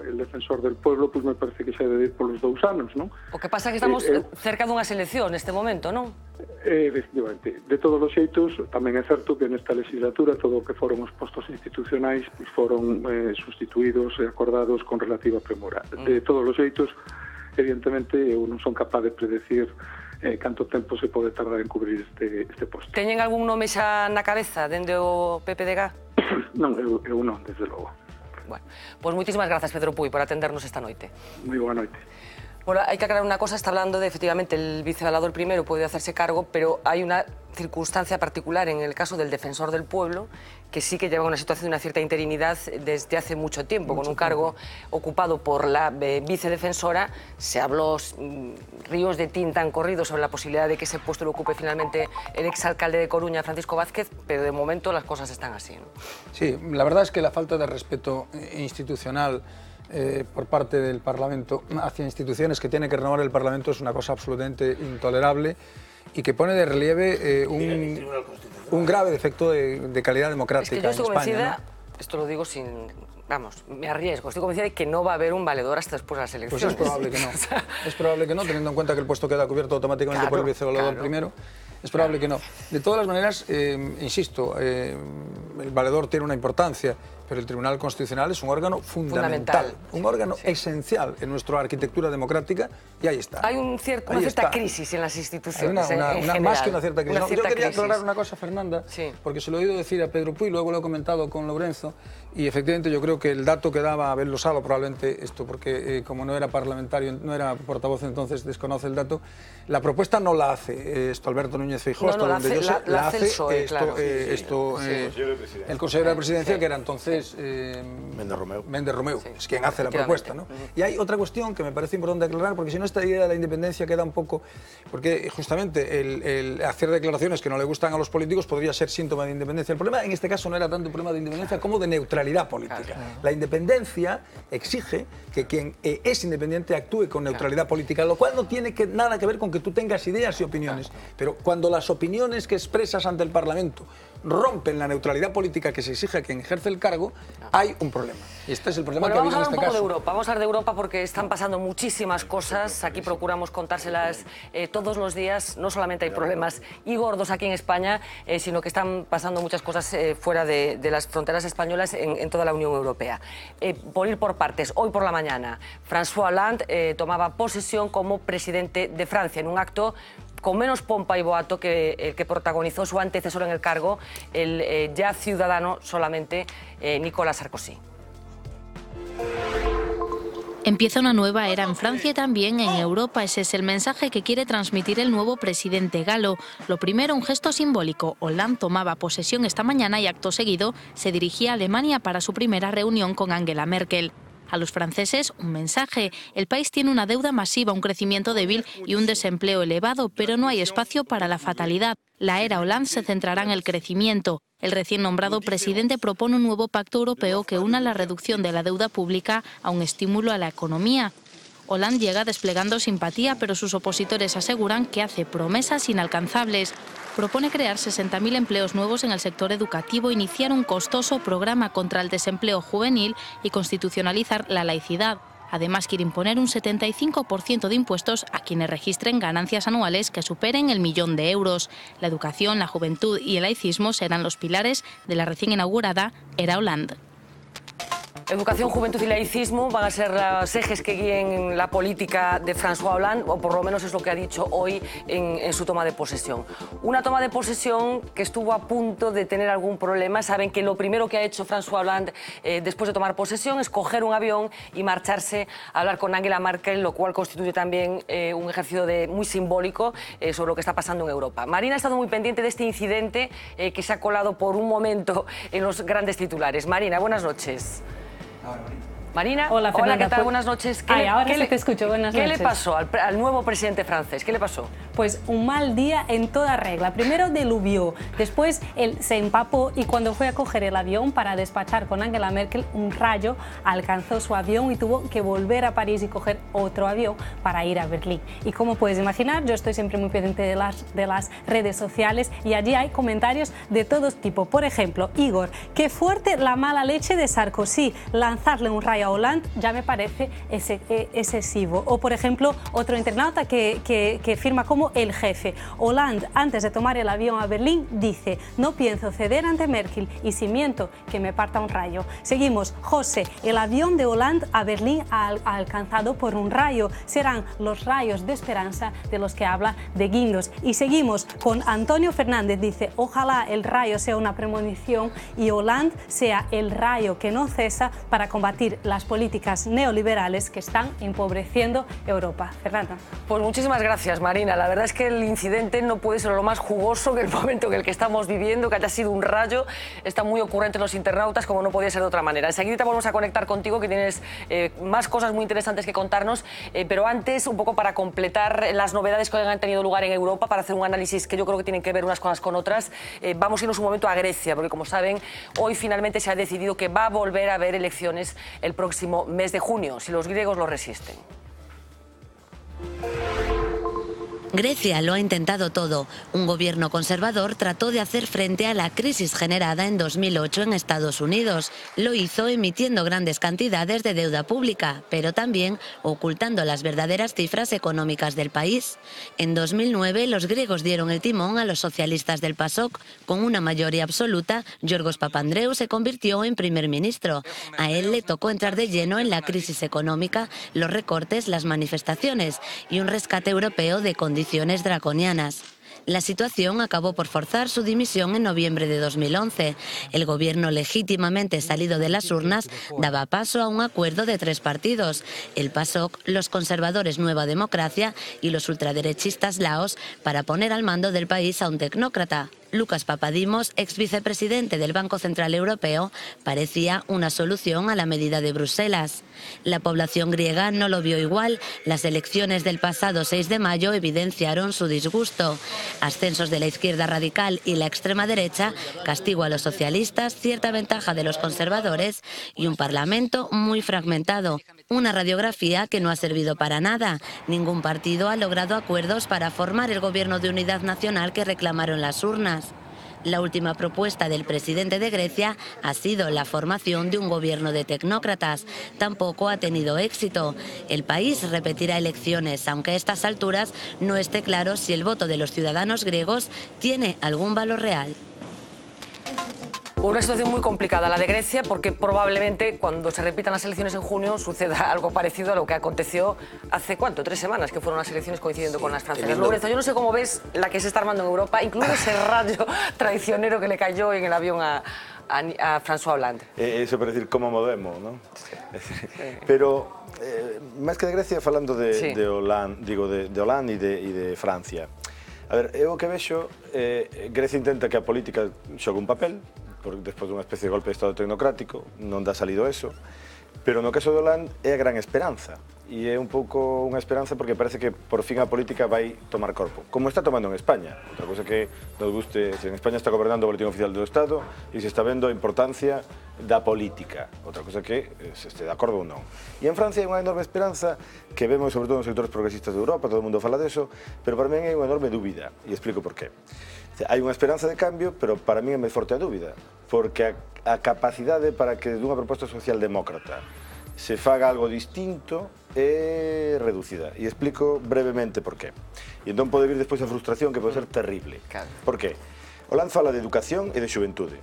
el defensor del pueblo pues me parece que se debe ir polos 2 anos, non? O que pasa é que estamos cerca dunha selección neste momento, non? Efectivamente. De todos os xeitos, tamén é certo que nesta legislatura todo o que foron os postos institucionais pues, foron sustituídos e acordados con relativa premura. De todos os xeitos, evidentemente, eu non son capaz de predecir canto tempo se pode tardar en cubrir este posto. Teñen algún nome xa na cabeza dende o PPDG? Non, eu non, desde logo. Bueno, pues muchísimas gracias, Pedro Puy, por atendernos esta noite. Muy buena noite. Bueno, hay que aclarar una cosa, está hablando de, efectivamente, el vicevaledor primero puede hacerse cargo, pero hay una circunstancia particular en el caso del defensor del pueblo, que sí que lleva una situación de una cierta interinidad desde hace mucho tiempo, con un cargo ocupado por la vicedefensora. Se habló ríos de tinta han corrido sobre la posibilidad de que ese puesto lo ocupe finalmente el exalcalde de Coruña, Francisco Vázquez, pero de momento las cosas están así, ¿no? Sí, la verdad es que la falta de respeto institucional por parte del Parlamento hacia instituciones que tiene que renovar el Parlamento es una cosa absolutamente intolerable y que pone de relieve un grave defecto de calidad democrática es que yo estoy en España, convencida, ¿no? Esto lo digo sin... Vamos, me arriesgo. Estoy convencida de que no va a haber un valedor hasta después de las elecciones. Pues es probable que no. Es probable que no, teniendo en cuenta que el puesto queda cubierto automáticamente por el vicevaledor primero. Es probable que no. De todas las maneras, insisto, el valedor tiene una importancia, pero el Tribunal Constitucional es un órgano fundamental. Un órgano esencial en nuestra arquitectura democrática, y ahí está. Hay una cierta crisis en las instituciones. Más que una cierta crisis. Yo quería aclarar una cosa, Fernanda, sí, porque se lo he oído decir a Pedro Puy, luego lo he comentado con Lourenço, y efectivamente yo creo que el dato que daba Abel Losado, probablemente esto, porque como no era parlamentario, no era portavoz, entonces desconoce el dato, la propuesta no la hace Alberto Núñez Feijóo, hasta donde yo sé, la hace el PSOE, el consejero de la presidencia, que era entonces Méndez Romeu, es quien hace la propuesta, ¿no? Y hay otra cuestión que me parece importante aclarar, porque si no esta idea de la independencia queda un poco, porque justamente el hacer declaraciones que no le gustan a los políticos podría ser síntoma de independencia. El problema en este caso no era tanto un problema de independencia como de neutralidad política. La independencia exige que quien es independiente actúe con neutralidad política, lo cual no tiene nada que ver con que tú tengas ideas y opiniones, pero cuando las opiniones que expresas ante el Parlamento rompen la neutralidad política que se exige a quien ejerce el cargo, hay un problema. Y este es el problema que ha habido en este caso. Vamos a hablar un poco de Europa. Vamos a hablar de Europa porque están pasando muchísimas cosas. Aquí procuramos contárselas todos los días. No solamente hay problemas y gordos aquí en España, sino que están pasando muchas cosas fuera de las fronteras españolas en toda la Unión Europea. Por ir por partes, hoy por la mañana, François Hollande tomaba posesión como presidente de Francia en un acto con menos pompa y boato que el que protagonizó su antecesor en el cargo, el ya ciudadano solamente Nicolas Sarkozy. Empieza una nueva era en Francia y también en Europa. Ese es el mensaje que quiere transmitir el nuevo presidente galo. Lo primero, un gesto simbólico. Hollande tomaba posesión esta mañana y acto seguido se dirigía a Alemania para su primera reunión con Angela Merkel. A los franceses, un mensaje. El país tiene una deuda masiva, un crecimiento débil y un desempleo elevado, pero no hay espacio para la fatalidad. La era Hollande se centrará en el crecimiento. El recién nombrado presidente propone un nuevo pacto europeo que una la reducción de la deuda pública a un estímulo a la economía. Hollande llega desplegando simpatía, pero sus opositores aseguran que hace promesas inalcanzables. Propone crear 60.000 empleos nuevos en el sector educativo, iniciar un costoso programa contra el desempleo juvenil y constitucionalizar la laicidad. Además, quiere imponer un 75% de impuestos a quienes registren ganancias anuales que superen el 1.000.000 de euros. La educación, la juventud y el laicismo serán los pilares de la recién inaugurada era Hollande. Educación, juventud y laicismo van a ser los ejes que guíen la política de François Hollande, o por lo menos es lo que ha dicho hoy en su toma de posesión. Una toma de posesión que estuvo a punto de tener algún problema. Saben que lo primero que ha hecho François Hollande después de tomar posesión es coger un avión y marcharse a hablar con Angela Merkel, lo cual constituye también un ejercicio muy simbólico sobre lo que está pasando en Europa. Marina ha estado muy pendiente de este incidente que se ha colado por un momento en los grandes titulares. Marina, buenas noches. Marina, hola, Fernanda, ¿qué tal? Buenas noches. Ahora sí te escucho, buenas noches. ¿Qué le pasó al nuevo presidente francés? ¿Qué le pasó? Pues un mal día en toda regla. Primero diluvió, después él se empapó y cuando fue a coger el avión para despachar con Angela Merkel, un rayo alcanzó su avión y tuvo que volver a París y coger otro avión para ir a Berlín. Y como puedes imaginar, yo estoy siempre muy pendiente de las redes sociales y allí hay comentarios de todo tipo. Por ejemplo, Igor, qué fuerte la mala leche de Sarkozy, lanzarle un rayo a Hollande ya me parece excesivo. O por ejemplo, otro internauta que firma como el jefe. Hollande, antes de tomar el avión a Berlín, dice: no pienso ceder ante Merkel y si miento, que me parta un rayo. Seguimos. José, el avión de Hollande a Berlín ha alcanzado por un rayo. Serán los rayos de esperanza de los que habla de Guindos. Y seguimos con Antonio Fernández. Dice: ojalá el rayo sea una premonición y Hollande sea el rayo que no cesa para combatir las políticas neoliberales que están empobreciendo Europa. Fernanda. Pues muchísimas gracias, Marina. La verdad es que el incidente no puede ser lo más jugoso que el momento en el que estamos viviendo, que haya sido un rayo. Está muy ocurrente en los internautas, como no podía ser de otra manera. Enseguida volvemos a conectar contigo, que tienes más cosas muy interesantes que contarnos, pero antes, un poco para completar las novedades que hoy han tenido lugar en Europa, para hacer un análisis que yo creo que tienen que ver unas cosas con otras, vamos a irnos un momento a Grecia, porque como saben, hoy finalmente se ha decidido que va a volver a haber elecciones el próximo mes de junio, si los griegos lo resisten. Grecia lo ha intentado todo. Un gobierno conservador trató de hacer frente a la crisis generada en 2008 en Estados Unidos. Lo hizo emitiendo grandes cantidades de deuda pública, pero también ocultando las verdaderas cifras económicas del país. En 2009, los griegos dieron el timón a los socialistas del PASOK. Con una mayoría absoluta, Yorgos Papandreou se convirtió en primer ministro. A él le tocó entrar de lleno en la crisis económica, los recortes, las manifestaciones y un rescate europeo de condiciones draconianas. La situación acabó por forzar su dimisión en noviembre de 2011. El gobierno legítimamente salido de las urnas daba paso a un acuerdo de 3 partidos, el PASOK, los conservadores Nueva Democracia y los ultraderechistas Laos, para poner al mando del país a un tecnócrata. Lucas Papadimos, ex vicepresidente del Banco Central Europeo, parecía una solución a la medida de Bruselas. La población griega no lo vio igual. Las elecciones del pasado 6 de mayo evidenciaron su disgusto. Ascensos de la izquierda radical y la extrema derecha, castigo a los socialistas, cierta ventaja de los conservadores y un parlamento muy fragmentado. Una radiografía que no ha servido para nada. Ningún partido ha logrado acuerdos para formar el gobierno de unidad nacional que reclamaron las urnas. La última propuesta del presidente de Grecia ha sido la formación de un gobierno de tecnócratas. Tampoco ha tenido éxito. El país repetirá elecciones, aunque a estas alturas no esté claro si el voto de los ciudadanos griegos tiene algún valor real. Una situación muy complicada la de Grecia, porque probablemente cuando se repitan las elecciones en junio suceda algo parecido a lo que aconteció hace, ¿cuánto? 3 semanas, que fueron las elecciones coincidiendo con las francesas. Lorenzo, yo no sé cómo ves la que se está armando en Europa, incluso ese rayo traicionero que le cayó en el avión a François Hollande. Eso para decir como modemo, ¿no? Sí. Pero máis que de Grecia, falando de Hollande e de Francia. A ver, eu o que vexo, Grecia intenta que a política xogue un papel, despois dunha especie de golpe de Estado tecnocrático, non dá salido eso, pero no caso de Hollande é a gran esperanza, e é un pouco unha esperanza porque parece que por fin a política vai tomar corpo, como está tomando en España. Outra cosa que nos guste, en España está gobernando o Boletín Oficial do Estado e se está vendo a importancia da política, outra cosa que se este de acordo ou non. E en Francia hai unha enorme esperanza que vemos sobre todo nos sectores progresistas de Europa, todo o mundo fala deso, pero para mí hai unha enorme dúbida, e explico por qué. Hai unha esperanza de cambio, pero para mí é máis forte a dúbida, porque a capacidade para que dunha proposta socialdemócrata se faga algo distinto é reducida. E explico brevemente por qué. E entón pode vir despois a frustración que pode ser terrible. Por qué? Hollande fala de educación e de xuventude.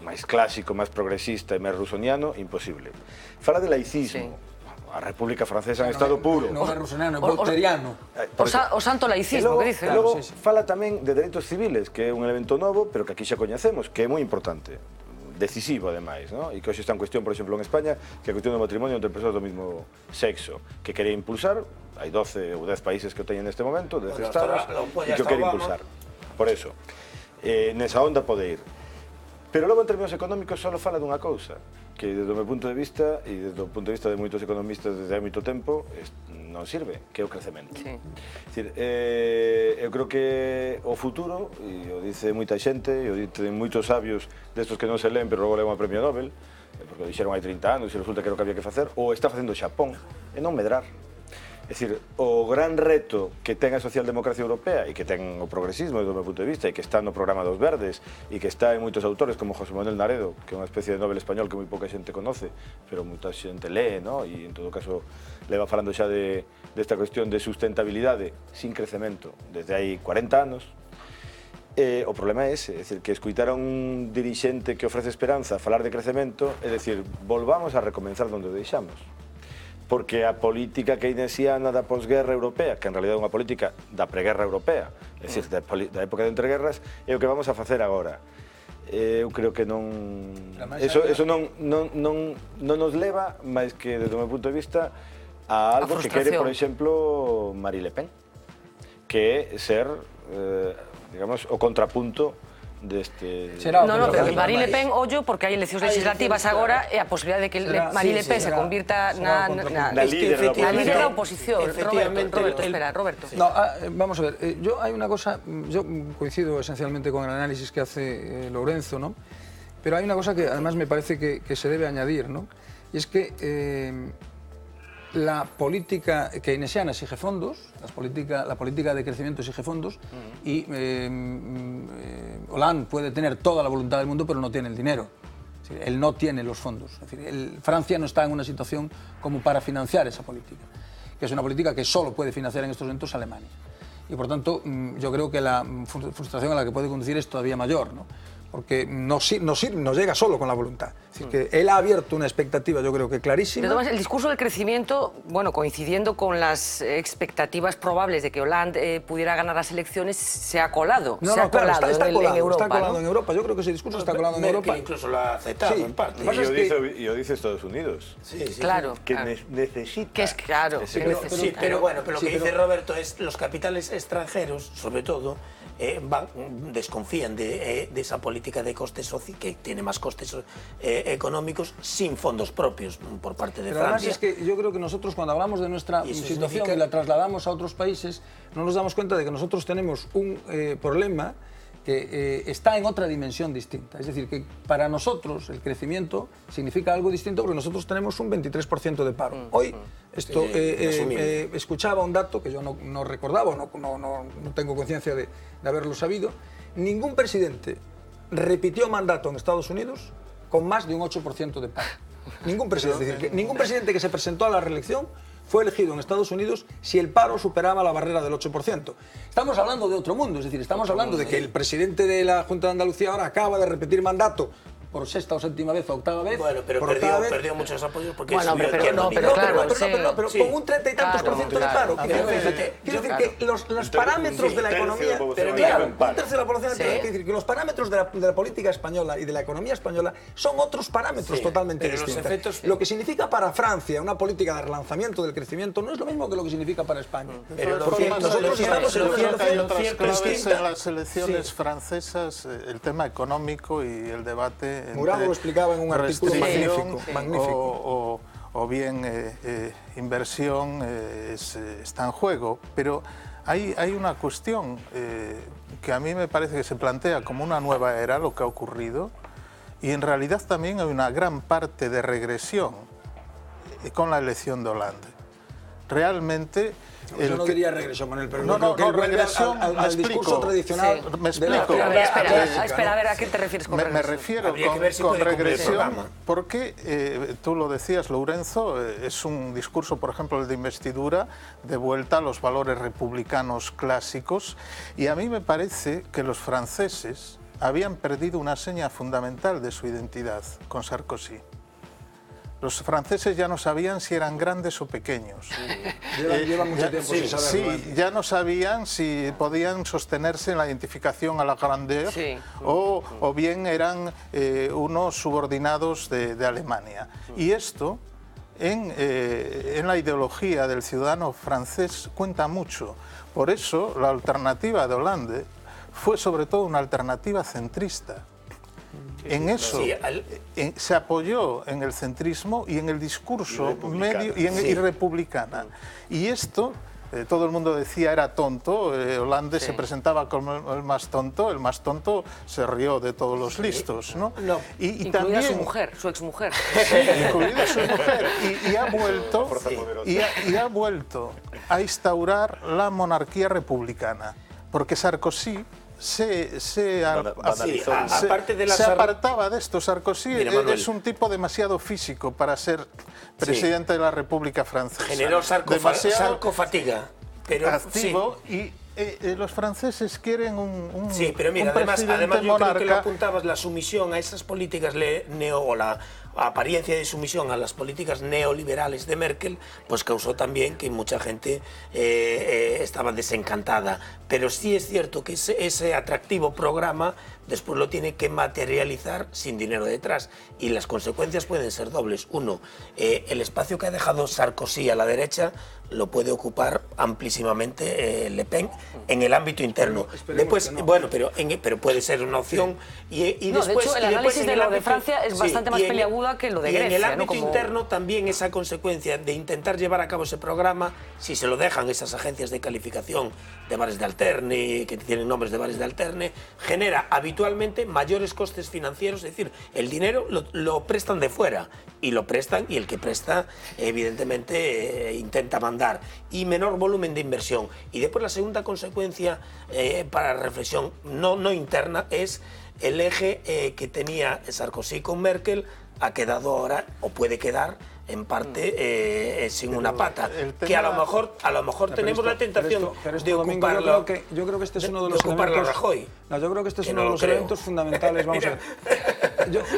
Máis clásico, máis progresista e máis rusoniano, imposible. Fala de laicismo. A República Francesa en estado puro. Non é rusoniano, é volteriano. O santo laicismo, que dice. E logo fala tamén de dereitos civiles, que é un elemento novo, pero que aquí xa coñecemos, que é moi importante. Decisivo, ademais, ¿no? E que hoxe está en cuestión, por exemplo, en España, que é a cuestión do matrimonio entre persoas do mesmo sexo, que quere impulsar, hai 12 ou 10 países que o teñen neste momento, 10 estados, e que o quere impulsar. Por eso, nesa onda pode ir. Pero logo, en términos económicos, só fala dunha cousa, que desde o meu punto de vista, e desde o punto de vista de moitos economistas desde hai moito tempo, non sirve, que é o crecemento. Eu creo que o futuro, e o dice moita xente, e o dicen moitos sabios destos que non se leen, pero logo levan o premio Nobel, porque o dixeron hai 30 anos e resulta que era o que había que facer, ou está facendo Xapón, e non medrar. É dicir, o gran reto que ten a socialdemocracia europea e que ten o progresismo desde o meu punto de vista e que está no programa dos verdes e que está en moitos autores como José Manuel Naredo, que é unha especie de Nobel español que moi pouca xente conoce, pero moita xente lee, ¿no? E en todo caso leva falando xa desta cuestión de sustentabilidade sin crecemento desde hai 40 anos. O problema é ese, é dicir, que escuitar a un dirixente que ofrece esperanza falar de crecemento, é dicir, volvamos a recomenzar onde deixamos. Porque a política keynesiana da posguerra europea, que en realidad é unha política da preguerra europea, é dicir, da época de entreguerras, é o que vamos a facer agora. Eu creo que non... Eso non nos leva, máis que, desde o meu punto de vista, a algo que quere, por exemplo, Marine Le Pen, que é ser, digamos, o contrapunto deste... No, pero que Marine Le Pen, ollo, porque hai eleccións legislativas agora e a posibilidade de que Marine Le Pen se convirta na líder da oposición. Roberto, espera, Roberto. No, vamos a ver, hai unha cosa, yo coincido esencialmente con el análisis que hace Lorenzo, ¿no? Pero hay una cosa que además me parece que se debe añadir, ¿no? Y es que la política keynesiana exige fondos, la política de crecimiento exige fondos, y Hollande puede tener toda la voluntad del mundo, pero no tiene el dinero. Es decir, él no tiene los fondos. Es decir, Francia no está en una situación como para financiar esa política, que es una política que solo puede financiar en estos momentos Alemania. Y por tanto, yo creo que la frustración a la que puede conducir es todavía mayor, ¿no? Porque no llega solo con la voluntad. Es decir, que él ha abierto una expectativa, yo creo que clarísima. Pero además, el discurso del crecimiento, bueno, coincidiendo con las expectativas probables de que Hollande pudiera ganar las elecciones, se ha colado. No, se ha claro, colado está en colado, Europa. está colado, ¿no? en Europa. Yo creo que ese discurso está colado en Europa. Incluso lo ha aceptado, sí, en parte. Y lo dice Estados Unidos. Sí, claro. Que necesita. Que es claro. Sí, pero bueno, pero lo que dice Roberto es los capitales extranjeros, sobre todo, desconfían de esa política de costes que tiene más costes económicos sin fondos propios por parte de Francia. Además es que yo creo que nosotros cuando hablamos de nuestra situación y la trasladamos a otros países, no nos damos cuenta de que nosotros tenemos un problema que está en otra dimensión distinta. Es decir, que para nosotros el crecimiento significa algo distinto porque nosotros tenemos un 23% de paro. Hoy escuchaba un dato que yo no recordaba, no tengo conciencia de haberlo sabido. Ningún presidente repitió mandato en Estados Unidos con más de un 8% de paro. Ningún presidente. Es decir, que ningún presidente que se presentó a la reelección fue elegido en Estados Unidos si el paro superaba la barrera del 8%. Estamos hablando de otro mundo, es decir, estamos hablando de que el presidente de la Junta de Andalucía ahora acaba de repetir mandato por sexta o séptima vez o octava vez. Bueno, pero perdió muchos apoyos porque bueno, pero con un 30 y tantos por ciento de paro. Quiero decir que los parámetros de la economía, un tercio de la población, quiero decir que los parámetros de la política española y de la economía española son otros parámetros totalmente distintos. Lo que significa para Francia una política de relanzamiento del crecimiento no es lo mismo que lo que significa para España. Pero nosotros estamos en una situación distinta. En las elecciones francesas, el tema económico y el debate Murado lo explicaba en un artículo magnífico. O bien inversión está en juego, pero hay una cuestión que a mí me parece que se plantea como una nueva era, lo que ha ocurrido, y en realidad también hay una gran parte de regresión con la elección de Hollande. Realmente... Yo no diría regresión con él, pero no, regresión al discurso tradicional. Me explico. Espera, a ver, ¿a qué te refieres con regresión? Me refiero con regresión porque, tú lo decías, Lourenço, es un discurso, por ejemplo, el de investidura, de vuelta a los valores republicanos clásicos, y a mí me parece que los franceses habían perdido una seña fundamental de su identidad con Sarkozy. Los franceses ya no sabían si eran grandes o pequeños. Llevan mucho tiempo sin saberlo. Sí, ya no sabían si podían sostenerse en la identificación a la grandeur o bien eran unos subordinados de Alemania. Y esto, en la ideología del ciudadano francés, cuenta mucho. Por eso, la alternativa de Hollande fue sobre todo una alternativa centrista. En eso se apoyó en el centrismo y en el discurso medio y republicana. Y esto, todo el mundo decía era tonto, Hollande se presentaba como el más tonto se rió de todos los listos, ¿no? Y incluida su mujer, su exmujer. Incluida su mujer. Y ha vuelto a instaurar la monarquía republicana, porque Sarkozy se apartaba de esto. Sarkozy es un tipo demasiado físico para ser presidente de la República Francesa. Generó sarcofatiga. Pero activo y los franceses quieren un sí, pero mira, además yo creo que lo apuntabas, la sumisión a esas políticas o la apariencia de sumisión a las políticas neoliberales de Merkel, pues causó también que mucha gente estaba desencantada. Pero sí es cierto que ese atractivo programa después lo tiene que materializar sin dinero detrás. Y las consecuencias pueden ser dobles. Uno, el espacio que ha dejado Sarkozy a la derecha lo puede ocupar amplísimamente Le Pen en el ámbito interno. Después, bueno, pero puede ser una opción. Y después, de hecho, el análisis de lo de Francia es bastante más peliaguda que lo de Grecia. Y en el ámbito interno también esa consecuencia de intentar llevar a cabo ese programa, si se lo dejan esas agencias de calificación de bares de alterne, que tienen nombres de bares de alterne, genera habitualmente habitualmente mayores costes financieros, es decir, el dinero lo prestan de fuera y lo prestan, y el que presta evidentemente intenta mandar, y menor volumen de inversión. Y después la segunda consecuencia para la reflexión no interna es el eje que tenía Sarkozy con Merkel, ha quedado ahora, o puede quedar en parte sin una pata, que a lo mejor tenemos la tentación de ocuparlo. Yo creo que este es uno de los elementos. Rajoy. No, yo creo que este es uno de los elementos fundamentales. Vamos a ver.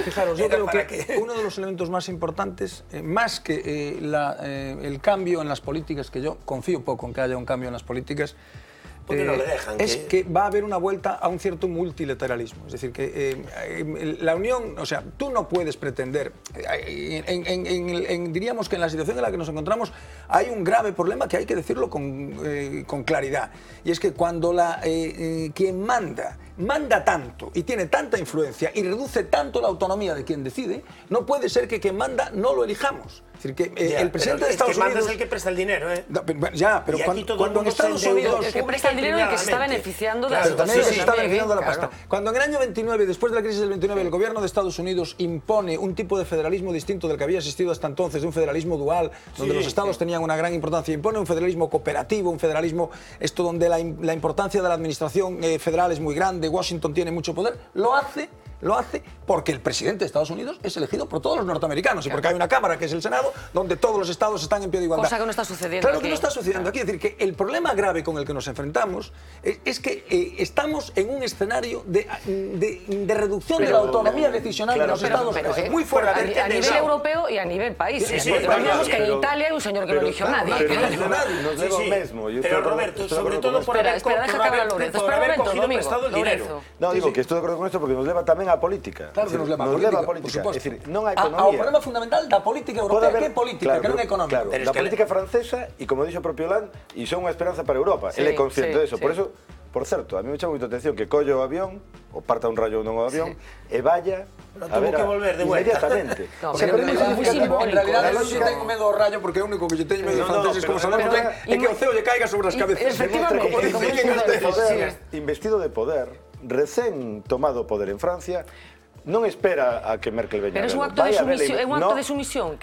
Fijaros, yo creo que uno de los elementos más importantes, más que el cambio en las políticas, que yo confío poco en que haya un cambio en las políticas, no le dejan, es que va a haber una vuelta a un cierto multilateralismo. Es decir, que la Unión, o sea, tú no puedes pretender, diríamos que en la situación en la que nos encontramos hay un grave problema que hay que decirlo con claridad. Y es que cuando quien manda tanto y tiene tanta influencia y reduce tanto la autonomía de quien decide, no puede ser que quien manda no lo elijamos. Es decir, que el presidente de Estados Unidos... es el que presta el dinero, ¿eh? Ya, pero cuando en Estados Unidos... El que presta el dinero y el que se está beneficiando de la situación. Se está beneficiando de la pasta. Cuando en el año 29, después de la crisis del 29, el gobierno de Estados Unidos impone un tipo de federalismo distinto del que había existido hasta entonces, de un federalismo dual, donde los estados tenían una gran importancia, impone un federalismo cooperativo, un federalismo donde la importancia de la administración federal es muy grande, Washington tiene mucho poder, lo hace porque el presidente de Estados Unidos es elegido por todos los norteamericanos y porque hay una Cámara, que es el Senado, donde todos los estados están en pie de igualdad. Cosa que no está sucediendo Claro aquí. que no está sucediendo aquí. Es decir, que el problema grave con el que nos enfrentamos es que estamos en un escenario de reducción de la autonomía decisional de los estados muy fuera a nivel europeo y a nivel país. Porque sabemos que en Italia hay un señor que no eligió a nadie. Nos leva o mesmo. Pero Roberto, sobre todo por haber prestado el dinero. No, digo que estou de acordo con isto porque nos leva tamén a política. Claro que nos leva a política. É dicir, non a economía. Ao problema fundamental da política europea, que é política, que non é económica. Claro, da política francesa, e como dixo o propio Hollande, e son unha esperanza para Europa. Ele é consciente de eso. Por eso, por certo, a mí me chama moita atención que colle o avión, ou parta un rayo non o avión, e vaya a ver que volver de vuelta. Inmediatamente. En realidad, eu si tengo medo ao rayo, porque é o único que yo teño medo franceses, como sabemos ben, é que o ceo lle caiga sobre as cabezas. Investido de poder, recén tomado o poder en Francia, non espera a que Merkel veña. Pero é un acto de sumisión.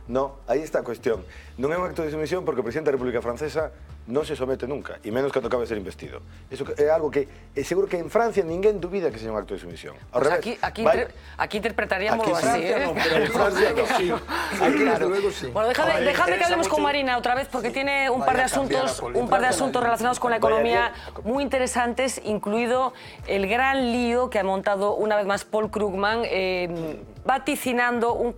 No, aí está a cuestión. Non é un acto de sumisión porque o presidente da República Francesa non se somete nunca, e menos cando acabe de ser investido. Iso é algo que é seguro que en Francia ninguén dubida que sexa un acto de sumisión. Aquí interpretaríamos así. No, pero en Francia no. Aquí desde luego sí. Bueno, dejadme que hablemos con Marina otra vez, porque tiene un par de asuntos relacionados con la economía muy interesantes, incluido el gran lío que ha montado una vez más Paul Krugman, vaticinando un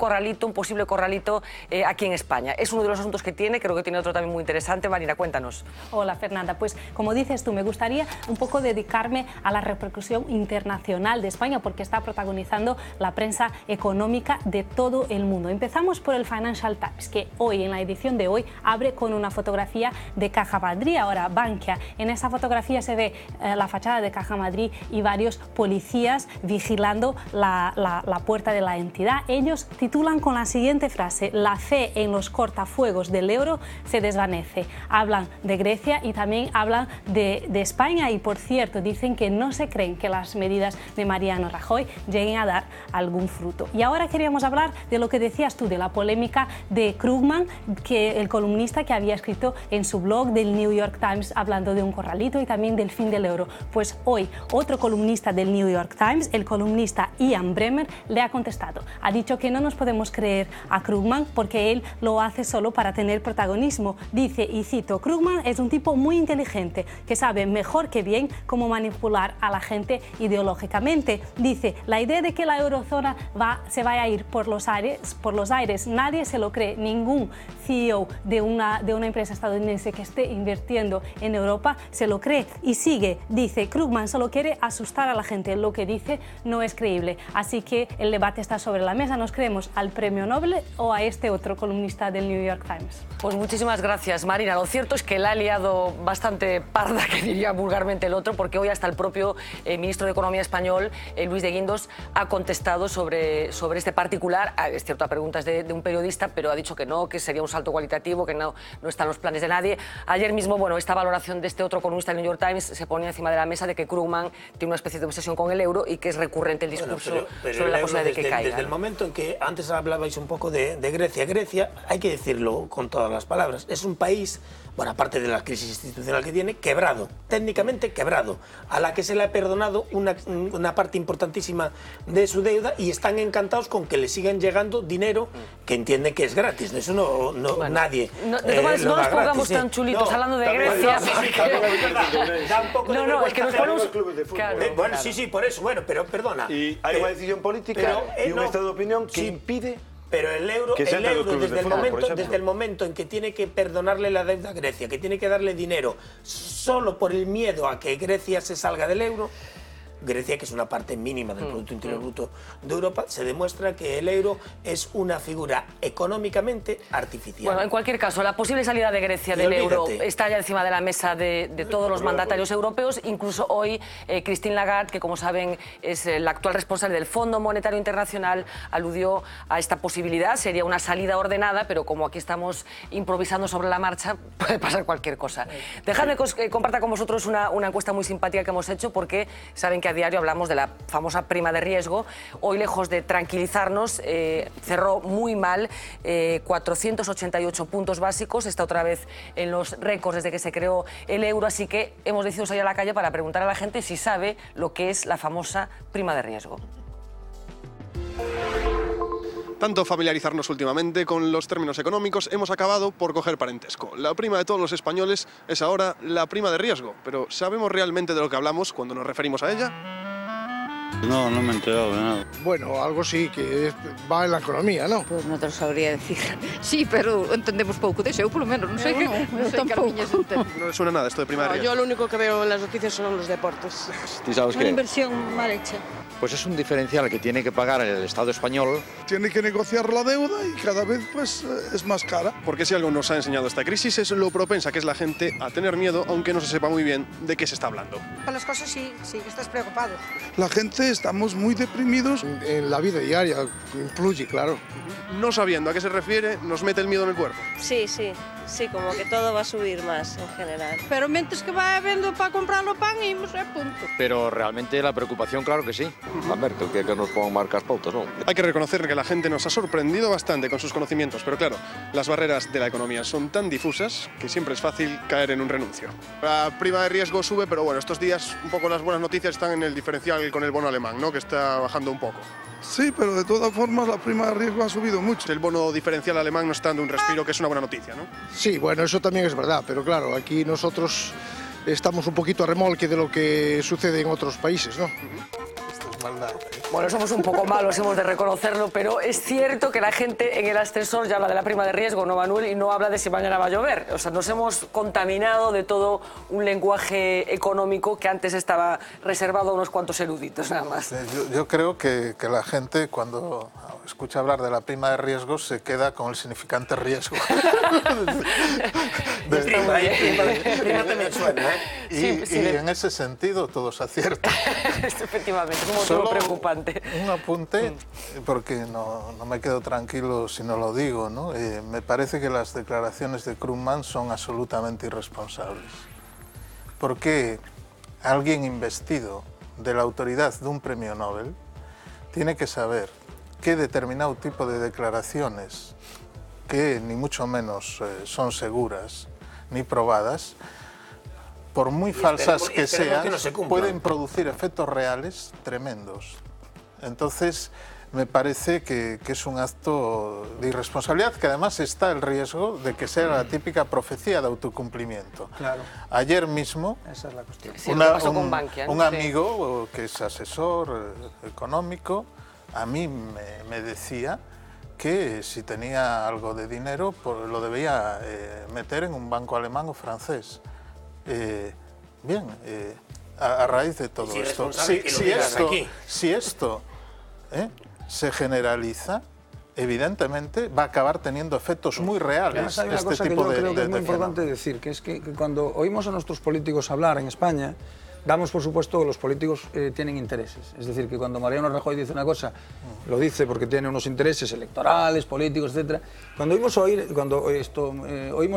posible corralito aquí en España. Es uno de los asuntos que tiene, creo que tiene otro también muy interesante. Marina, cuéntanos. Hola, Fernanda. Pues como dices tú, me gustaría un poco dedicarme a la repercusión internacional de España, porque está protagonizando la prensa económica de todo el mundo. Empezamos por el Financial Times, que hoy, en la edición de hoy, abre con una fotografía de Caja Madrid, ahora Bankia. En esa fotografía se ve la fachada de Caja Madrid y varios policías vigilando la puerta de la entidad. Ellos titulan con la siguiente frase: la fe en los cortafuegos del euro se desvanece. Hablan de Grecia y también hablan de España, y por cierto dicen que no se creen que las medidas de Mariano Rajoy lleguen a dar algún fruto. Y ahora queríamos hablar de lo que decías tú, de la polémica de Krugman, que el columnista que había escrito en su blog del New York Times hablando de un corralito y también del fin del euro. Pues hoy otro columnista del New York Times, el columnista Ian Bremmer, le ha contestado. Ha dicho que no nos podemos creer a Krugman porque él lo hace solo para tener protagonismo. Dice, y cito, Krugman es un tipo muy inteligente que sabe mejor que bien cómo manipular a la gente ideológicamente. Dice, la idea de que la eurozona se vaya a ir por los aires, nadie se lo cree. Ningún CEO de una empresa estadounidense que esté invirtiendo en Europa se lo cree. Y sigue, dice, Krugman solo quiere asustar a la gente. Lo que dice no es creíble. Así que el debate está sobre la mesa. ¿Nos creemos al premio Nobel o a este otro columnista del New York Times? Pues muchísimas gracias, Marina. Lo cierto es que el la ha liado bastante parda, que diría vulgarmente el otro, porque hoy hasta el propio ministro de Economía español, Luis de Guindos, ha contestado sobre este particular. Es cierto, a preguntas de un periodista, pero ha dicho que no, que sería un salto cualitativo, que no están los planes de nadie. Ayer mismo, bueno, esta valoración de este otro columnista del New York Times se ponía encima de la mesa de que Krugman tiene una especie de obsesión con el euro y que es recurrente el discurso sobre la posibilidad de que caiga. Desde el momento en que antes hablabais un poco de Grecia, Grecia, hay que decirlo con todas las palabras, es un país, bueno, aparte de la crisis institucional que tiene, quebrado, técnicamente quebrado, a la que se le ha perdonado una parte importantísima de su deuda y están encantados con que le sigan llegando dinero que entienden que es gratis. Eso bueno, nadie no nos pongamos tan chulitos hablando de Grecia. No, es que nos ponemos... Bueno, sí, por eso, bueno, pero perdona. Y hay una decisión política y un estado de opinión que impide... Pero el euro desde el momento en que tiene que perdonarle la deuda a Grecia, que tiene que darle dinero solo por el miedo a que Grecia se salga del euro, Grecia, que es una parte mínima del Producto Interior Bruto de Europa, se demuestra que el euro es una figura económicamente artificial. Bueno, en cualquier caso, la posible salida de Grecia del euro está ya encima de la mesa de todos los mandatarios europeos. Incluso hoy, Christine Lagarde, que como saben es la actual responsable del Fondo Monetario Internacional, aludió a esta posibilidad. Sería una salida ordenada, pero como aquí estamos improvisando sobre la marcha, puede pasar cualquier cosa. Dejadme que comparta con vosotros una encuesta muy simpática que hemos hecho, porque saben que a diario hablamos de la famosa prima de riesgo. Hoy, lejos de tranquilizarnos, cerró muy mal, 488 puntos básicos, está otra vez en los récords desde que se creó el euro, así que hemos decidido salir a la calle para preguntar a la gente si sabe lo que es la famosa prima de riesgo. Tanto familiarizarnos últimamente con los términos económicos, hemos acabado por coger parentesco. La prima de todos los españoles es ahora la prima de riesgo, pero ¿sabemos realmente de lo que hablamos cuando nos referimos a ella? No me he enterado de nada. Bueno, algo sí, que va en la economía, ¿no? Pues no te lo sabría decir. Sí, pero entendemos pouco de eso, por lo menos. No sé qué tampoco. No le suena nada esto de prima de riesgo. Yo lo único que veo en las noticias son los deportes. ¿Tú sabes qué? Una inversión mal hecha. Pues es un diferencial que tiene que pagar el Estado español. Tiene que negociar la deuda y cada vez pues es más cara. Porque si algo nos ha enseñado esta crisis es lo propensa que es la gente a tener miedo, aunque no se sepa muy bien de qué se está hablando. Con las cosas sí que estás preocupado. La gente estamos muy deprimidos en la vida diaria, influye, claro. No sabiendo a qué se refiere, nos mete el miedo en el cuerpo. Sí, como que todo va a subir más en general. Pero mientras que va habiendo para comprar los pan, y punto. Pero realmente la preocupación, claro que sí. A ver, que nos pongan marcas pautas, ¿no? Hay que reconocer que la gente nos ha sorprendido bastante con sus conocimientos, pero claro, las barreras de la economía son tan difusas que siempre es fácil caer en un renuncio. La prima de riesgo sube, pero bueno, estos días un poco las buenas noticias están en el diferencial con el bono alemán, ¿no? Que está bajando un poco. Sí, pero de todas formas la prima de riesgo ha subido mucho. El bono diferencial alemán nos está dando un respiro, que es una buena noticia, ¿no? Sí, bueno, eso también es verdad, pero claro, aquí nosotros estamos un poquito a remolque de lo que sucede en otros países, ¿no? Esto es maldad. Bueno, somos un poco malos, hemos de reconocerlo, pero es cierto que la gente en el ascensor ya habla de la prima de riesgo, ¿no, Manuel? Y no habla de si mañana va a llover. O sea, nos hemos contaminado de todo un lenguaje económico que antes estaba reservado a unos cuantos eruditos, nada más. Yo creo que la gente, cuando escucha hablar de la prima de riesgo, se queda con el significante riesgo. Prima también suena, ¿eh? Y en ese sentido todo se acierta. Efectivamente, es un motivo preocupante. Un apunte, porque no me quedo tranquilo si no lo digo, ¿no? Me parece que las declaraciones de Krugman son absolutamente irresponsables. Porque alguien investido de la autoridad de un premio Nobel tiene que saber qué determinado tipo de declaraciones, que ni mucho menos son seguras ni probadas, por muy falsas que sean, pueden producir efectos reales tremendos. Entonces, me parece que es un acto de irresponsabilidad, que además está el riesgo de que sea la típica profecía de autocumplimiento. Claro. Ayer mismo, esa es la cuestión. Sí, un amigo que es asesor económico, a mí me decía que si tenía algo de dinero, pues lo debía meter en un banco alemán o francés. A raíz de todo esto, si esto se generaliza, evidentemente va a acabar teniendo efectos muy reales. Hay una cosa que yo creo que es muy importante decir, que es que cuando oímos a nuestros políticos hablar en España, damos por supuesto que los políticos tienen intereses. Es decir, que cuando Mariano Rajoy dice una cosa, lo dice porque tiene unos intereses electorales, políticos, etc. Cuando oímos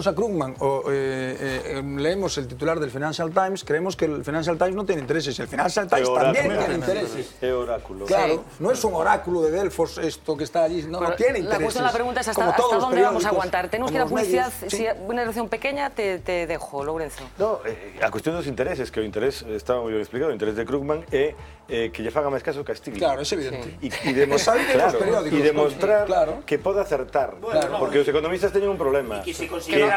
a Krugman o leemos el titular del Financial Times, creemos que el Financial Times no tiene intereses. El Financial Times también tiene intereses. Es oráculo. Claro, no es un oráculo de Delfos esto que está allí, no tiene intereses. La pregunta es hasta dónde vamos a aguantar. Tenemos que ir a publicidad. Si una relación pequeña, te dejo, Lourenço. No, a cuestión dos intereses, que o interés estaba moi ben explicado, o interés de Krugman é que lle faga máis caso que a Stiglitz. Claro, é evidente. E demostrar que pode acertar, porque os economistas teñen un problema, que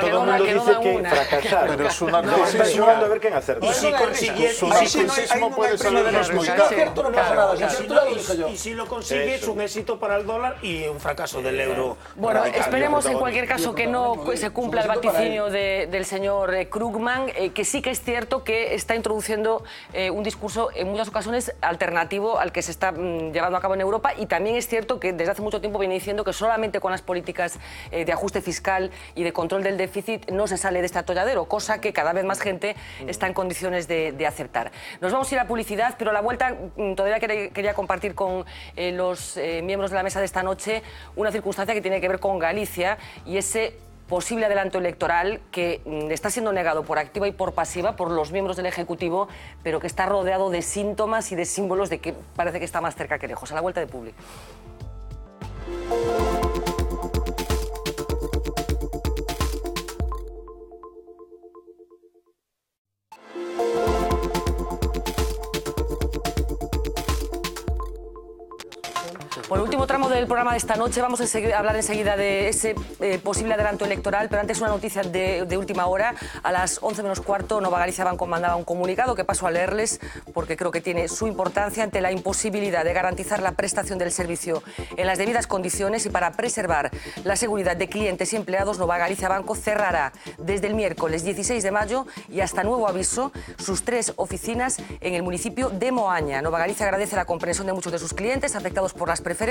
todo o mundo dice que fracasar, pero está xogando a ver quen acerta. Su narcisismo puede salirnos muy caro. Y si lo consigue es un éxito para el dólar y un fracaso del euro. Bueno, esperemos en cualquier caso que no se cumpla el vaticinio del señor Krugman, que sí que es cierto que está introduciendo un discurso en muchas ocasiones alternativo al que se está llevando a cabo en Europa, y también es cierto que desde hace mucho tiempo viene diciendo que solamente con las políticas de ajuste fiscal y de control del déficit no se sale de este atolladero, cosa que cada vez más gente está en condiciones de aceptar. Nos vamos a ir a publicidad, pero a la vuelta todavía quería compartir con los miembros de la mesa de esta noche una circunstancia que tiene que ver con Galicia y ese posible adelanto electoral que está siendo negado por activa y por pasiva por los miembros del Ejecutivo, pero que está rodeado de síntomas y de símbolos de que parece que está más cerca que lejos. A la vuelta de Publi. Por el último tramo del programa de esta noche vamos a hablar enseguida de ese posible adelanto electoral, pero antes una noticia de última hora. A las 11 menos cuarto, Nova Galicia Banco mandaba un comunicado que paso a leerles porque creo que tiene su importancia ante la imposibilidad de garantizar la prestación del servicio en las debidas condiciones, y para preservar la seguridad de clientes y empleados, Nova Galicia Banco cerrará desde el miércoles 16 de mayo y hasta nuevo aviso sus 3 oficinas en el municipio de Moaña. Nova Galicia agradece la comprensión de muchos de sus clientes afectados por las preferencias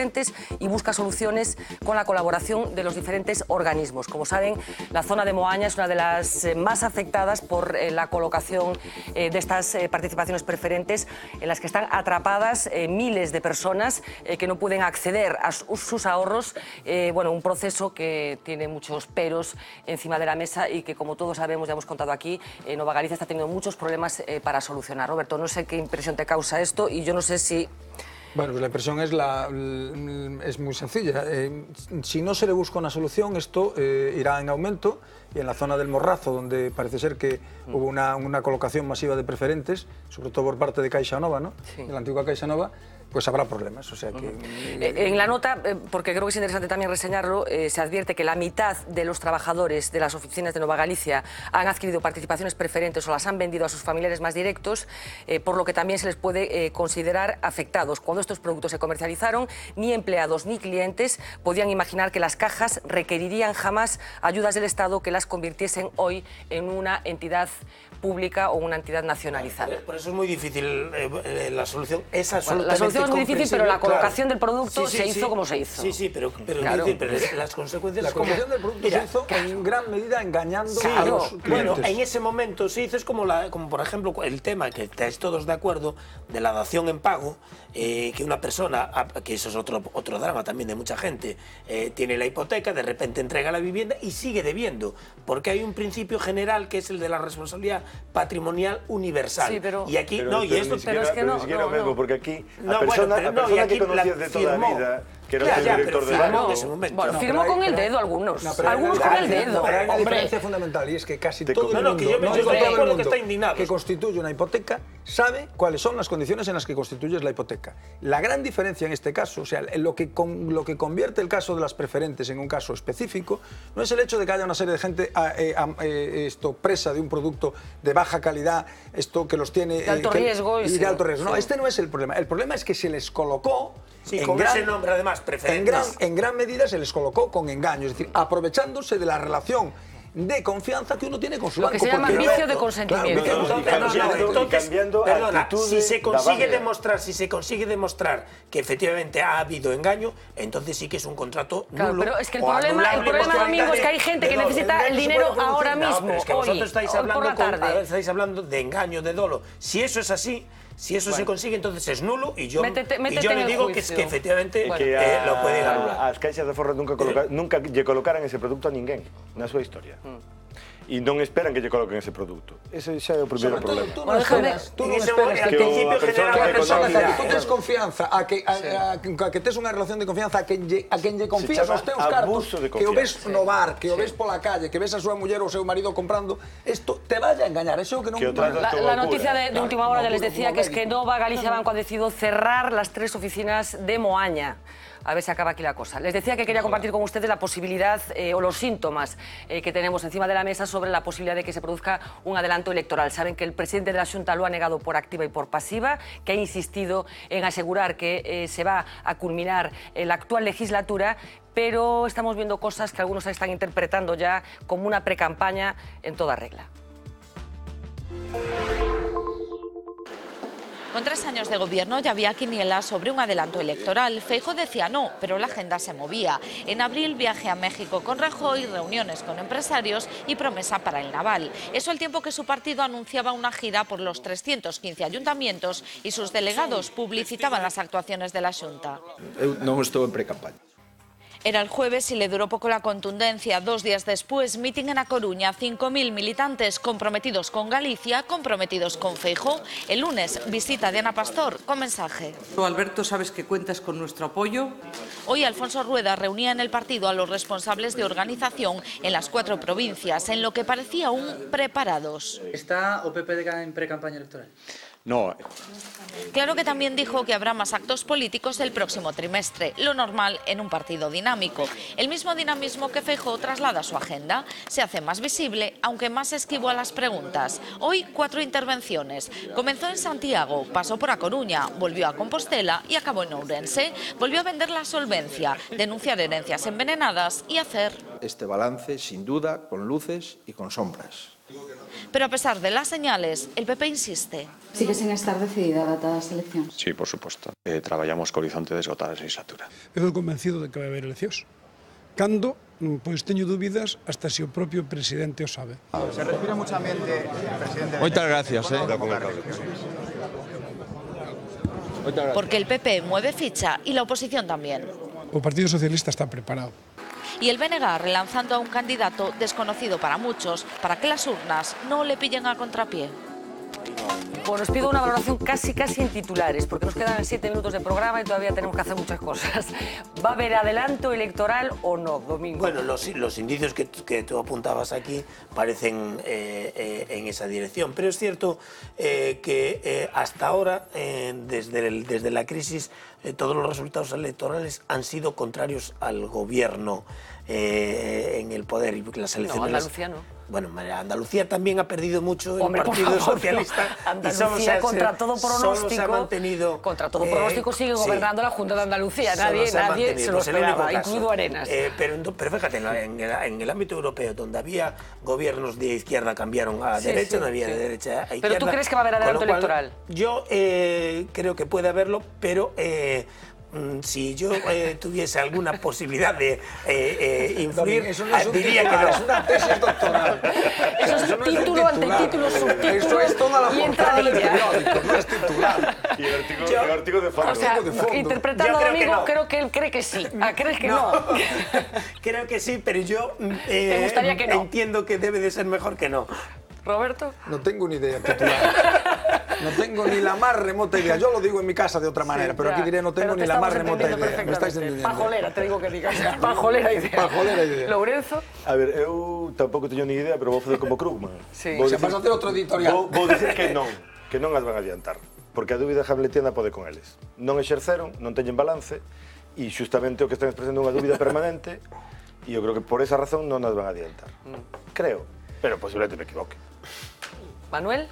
y busca soluciones con la colaboración de los diferentes organismos. Como saben, la zona de Moaña es una de las más afectadas por la colocación de estas participaciones preferentes, en las que están atrapadas miles de personas que no pueden acceder a sus ahorros. Bueno, un proceso que tiene muchos peros encima de la mesa y que, como todos sabemos, ya hemos contado aquí, Nova Galicia está teniendo muchos problemas para solucionar. Roberto, no sé qué impresión te causa esto y yo no sé si... Bueno, pues la impresión es muy sencilla. Si no se le busca una solución, esto irá en aumento, y en la zona del Morrazo, donde parece ser que hubo una colocación masiva de preferentes, sobre todo por parte de Caixa Nova, ¿no? Sí. De la antigua Caixa Nova, pues habrá problemas. O sea que... En la nota, porque creo que es interesante también reseñarlo, se advierte que la mitad de los trabajadores de las oficinas de Nova Galicia han adquirido participaciones preferentes o las han vendido a sus familiares más directos, por lo que también se les puede considerar afectados. Cuando estos productos se comercializaron, ni empleados ni clientes podían imaginar que las cajas requerirían jamás ayudas del Estado que las convirtiesen hoy en una entidad pública o una entidad nacionalizada. Por eso es muy difícil la solución. Es absolutamente la solución es muy difícil, pero la colocación del producto se hizo como se hizo. Sí, pero las consecuencias... La colocación del producto se hizo en gran medida engañando a los clientes. Bueno, en ese momento se hizo, es como por ejemplo el tema que estáis todos de acuerdo de la dación en pago, que una persona, que eso es otro drama también de mucha gente, tiene la hipoteca, de repente entrega la vivienda y sigue debiendo, porque hay un principio general que es el de la responsabilidad patrimonial universal. Sí, pero... Y aquí, pero es que no, porque aquí la persona que conocías de toda la vida, que era el director del banco, en ese momento. Bueno, firmó con el dedo algunos. Algunos con el dedo. Pero hay una diferencia fundamental, y es que casi todo el mundo que constituye una hipoteca sabe cuáles son las condiciones en las que constituyes la hipoteca. La gran diferencia en este caso, o sea, lo que convierte el caso de las preferentes en un caso específico, no es el hecho de que haya una serie de gente presa de un producto de baja calidad, que los tiene... De alto riesgo. Y de alto riesgo. No, este no es el problema. El problema es que se les colocó... Sí, con ese nombre además, preferentes. En gran medida se les colocó con engaño, es decir, aprovechándose de la relación de confianza que uno tiene con su Lo banco. que se llama vicio de consentimiento. Entonces, perdona, si se consigue demostrar que efectivamente ha habido engaño, entonces sí que es un contrato nulo. Claro, pero es que el problema, Domingo, es que hay gente que necesita el dinero ahora mismo, pero es que hoy, vosotros estáis por la tarde. estáis hablando de engaño, de dolo. Si eso es así, si eso se consigue, entonces es nulo y yo le digo que efectivamente lo puede anular. As caixas de forra nunca lle colocaran ese produto a ninguén na súa historia. E non esperan que lle coloquen ese produto. Ese xa é o primeiro problema. Tú non esperas que a persona que tú tes confianza, a que tes unha relación de confianza a quen lle confías os teus cartos, que o ves no bar, que o ves pola calle, que ves a súa muller ou o seu marido comprando, isto te vaya a engañar, eso que non... La noticia de última hora ya les decía que es que Nova Galicia Banco ha decidido cerrar las 3 oficinas de Moaña. A ver si acaba aquí la cosa. Les decía que quería compartir con ustedes la posibilidad o los síntomas que tenemos encima de la mesa sobre la posibilidad de que se produzca un adelanto electoral. Saben que el presidente de la Xunta lo ha negado por activa y por pasiva, que ha insistido en asegurar que se va a culminar la actual legislatura, pero estamos viendo cosas que algunos están interpretando ya como una precampaña en toda regla. Con 3 años de gobierno ya había quinielas sobre un adelanto electoral. Feijóo decía no, pero la agenda se movía. En abril, viaje a México con Rajoy, reuniones con empresarios y promesa para el naval. Eso al tiempo que su partido anunciaba una gira por los 315 ayuntamientos y sus delegados publicitaban las actuaciones de la Xunta. Eu non estou en pre-campaña. Era el jueves y le duró poco la contundencia. 2 días después, mitin en A Coruña, 5.000 militantes comprometidos con Galicia, comprometidos con Feijóo. El lunes, visita de Ana Pastor con mensaje. Alberto, sabes que cuentas con nuestro apoyo. Hoy Alfonso Rueda reunía en el partido a los responsables de organización en las 4 provincias, en lo que parecía un preparados. ¿Está o PPD en pre-campaña electoral? No. Claro que también dijo que habrá más actos políticos el próximo trimestre, lo normal en un partido dinámico. El mismo dinamismo que Feijóo traslada a su agenda. Se hace más visible, aunque más esquivo a las preguntas. Hoy 4 intervenciones. Comenzó en Santiago, pasó por A Coruña, volvió a Compostela y acabó en Ourense. Volvió a vender la solvencia, denunciar herencias envenenadas y hacer... Este balance, sin duda, con luces y con sombras. Pero a pesar de las señales, el PP insiste. Sigue sin estar decidida a data das eleccións? Sí, por suposto. Traballamos co horizonte de esgotar a legislatura. Eu estou convencido de que vai haber eleccións. Cando, pois teño dúbidas hasta se o propio presidente o sabe. Se respira mucho ambiente, presidente. Moitas gracias, Porque el PP mueve ficha y la oposición también. O Partido Socialista está preparado. Y el BNG relanzando a un candidato desconocido para muchos, para que las urnas no le pillen a contrapié. Bueno, os pido una valoración casi en titulares, porque nos quedan 7 minutos de programa y todavía tenemos que hacer muchas cosas. ¿Va a haber adelanto electoral o no, Domingo? Bueno, los indicios que tú apuntabas aquí parecen en esa dirección, pero es cierto que hasta ahora, desde la crisis, todos los resultados electorales han sido contrarios al gobierno en el poder y las elecciones... No, Andalucía no. Bueno, Andalucía también ha perdido mucho Hombre, el Partido Socialista. No. Andalucía, contra todo pronóstico... Contra todo pronóstico sigue gobernando la Junta de Andalucía. Nadie se lo esperaba, incluido Arenas. Pero fíjate, en el ámbito europeo, donde había gobiernos de izquierda cambiaron a derecha, no había de derecha a izquierda. ¿Pero tú crees que va a haber adelanto electoral? Yo creo que puede haberlo, pero... si yo tuviese alguna posibilidad de influir, diría que no. Es una tesis doctoral. Eso es título, antetítulo, subtítulo. Eso es toda la portada del periódico, no es titular. Y el artículo de fondo. O sea, interpretando a Domingo, creo que él cree que sí. ¿Crees que no? Creo que sí, pero yo ¿te gustaría que no? Entiendo que debe de ser mejor que no. ¿Roberto? No tengo ni idea titular. No tengo ni la más remota idea. Yo lo digo en mi casa de otra manera, pero aquí diré no tengo ni la más remota idea. Me estáis entendiendo. Pajolera, te digo que digas. Pajolera idea. Pajolera idea. Lourenzo? A ver, eu tampouco teño ni idea, pero vou facer como Krugman. Sí. Se vas a hacer outro editorial. Vou dicir que non as van a adiantar. Porque a dúbida jabletiana pode con eles. Non exerceron, non teñen balance, e xustamente o que están expresando unha dúbida permanente, e eu creo que por esa razón non as van a adiantar. Creo, pero posiblemente me equivoque. Manuel?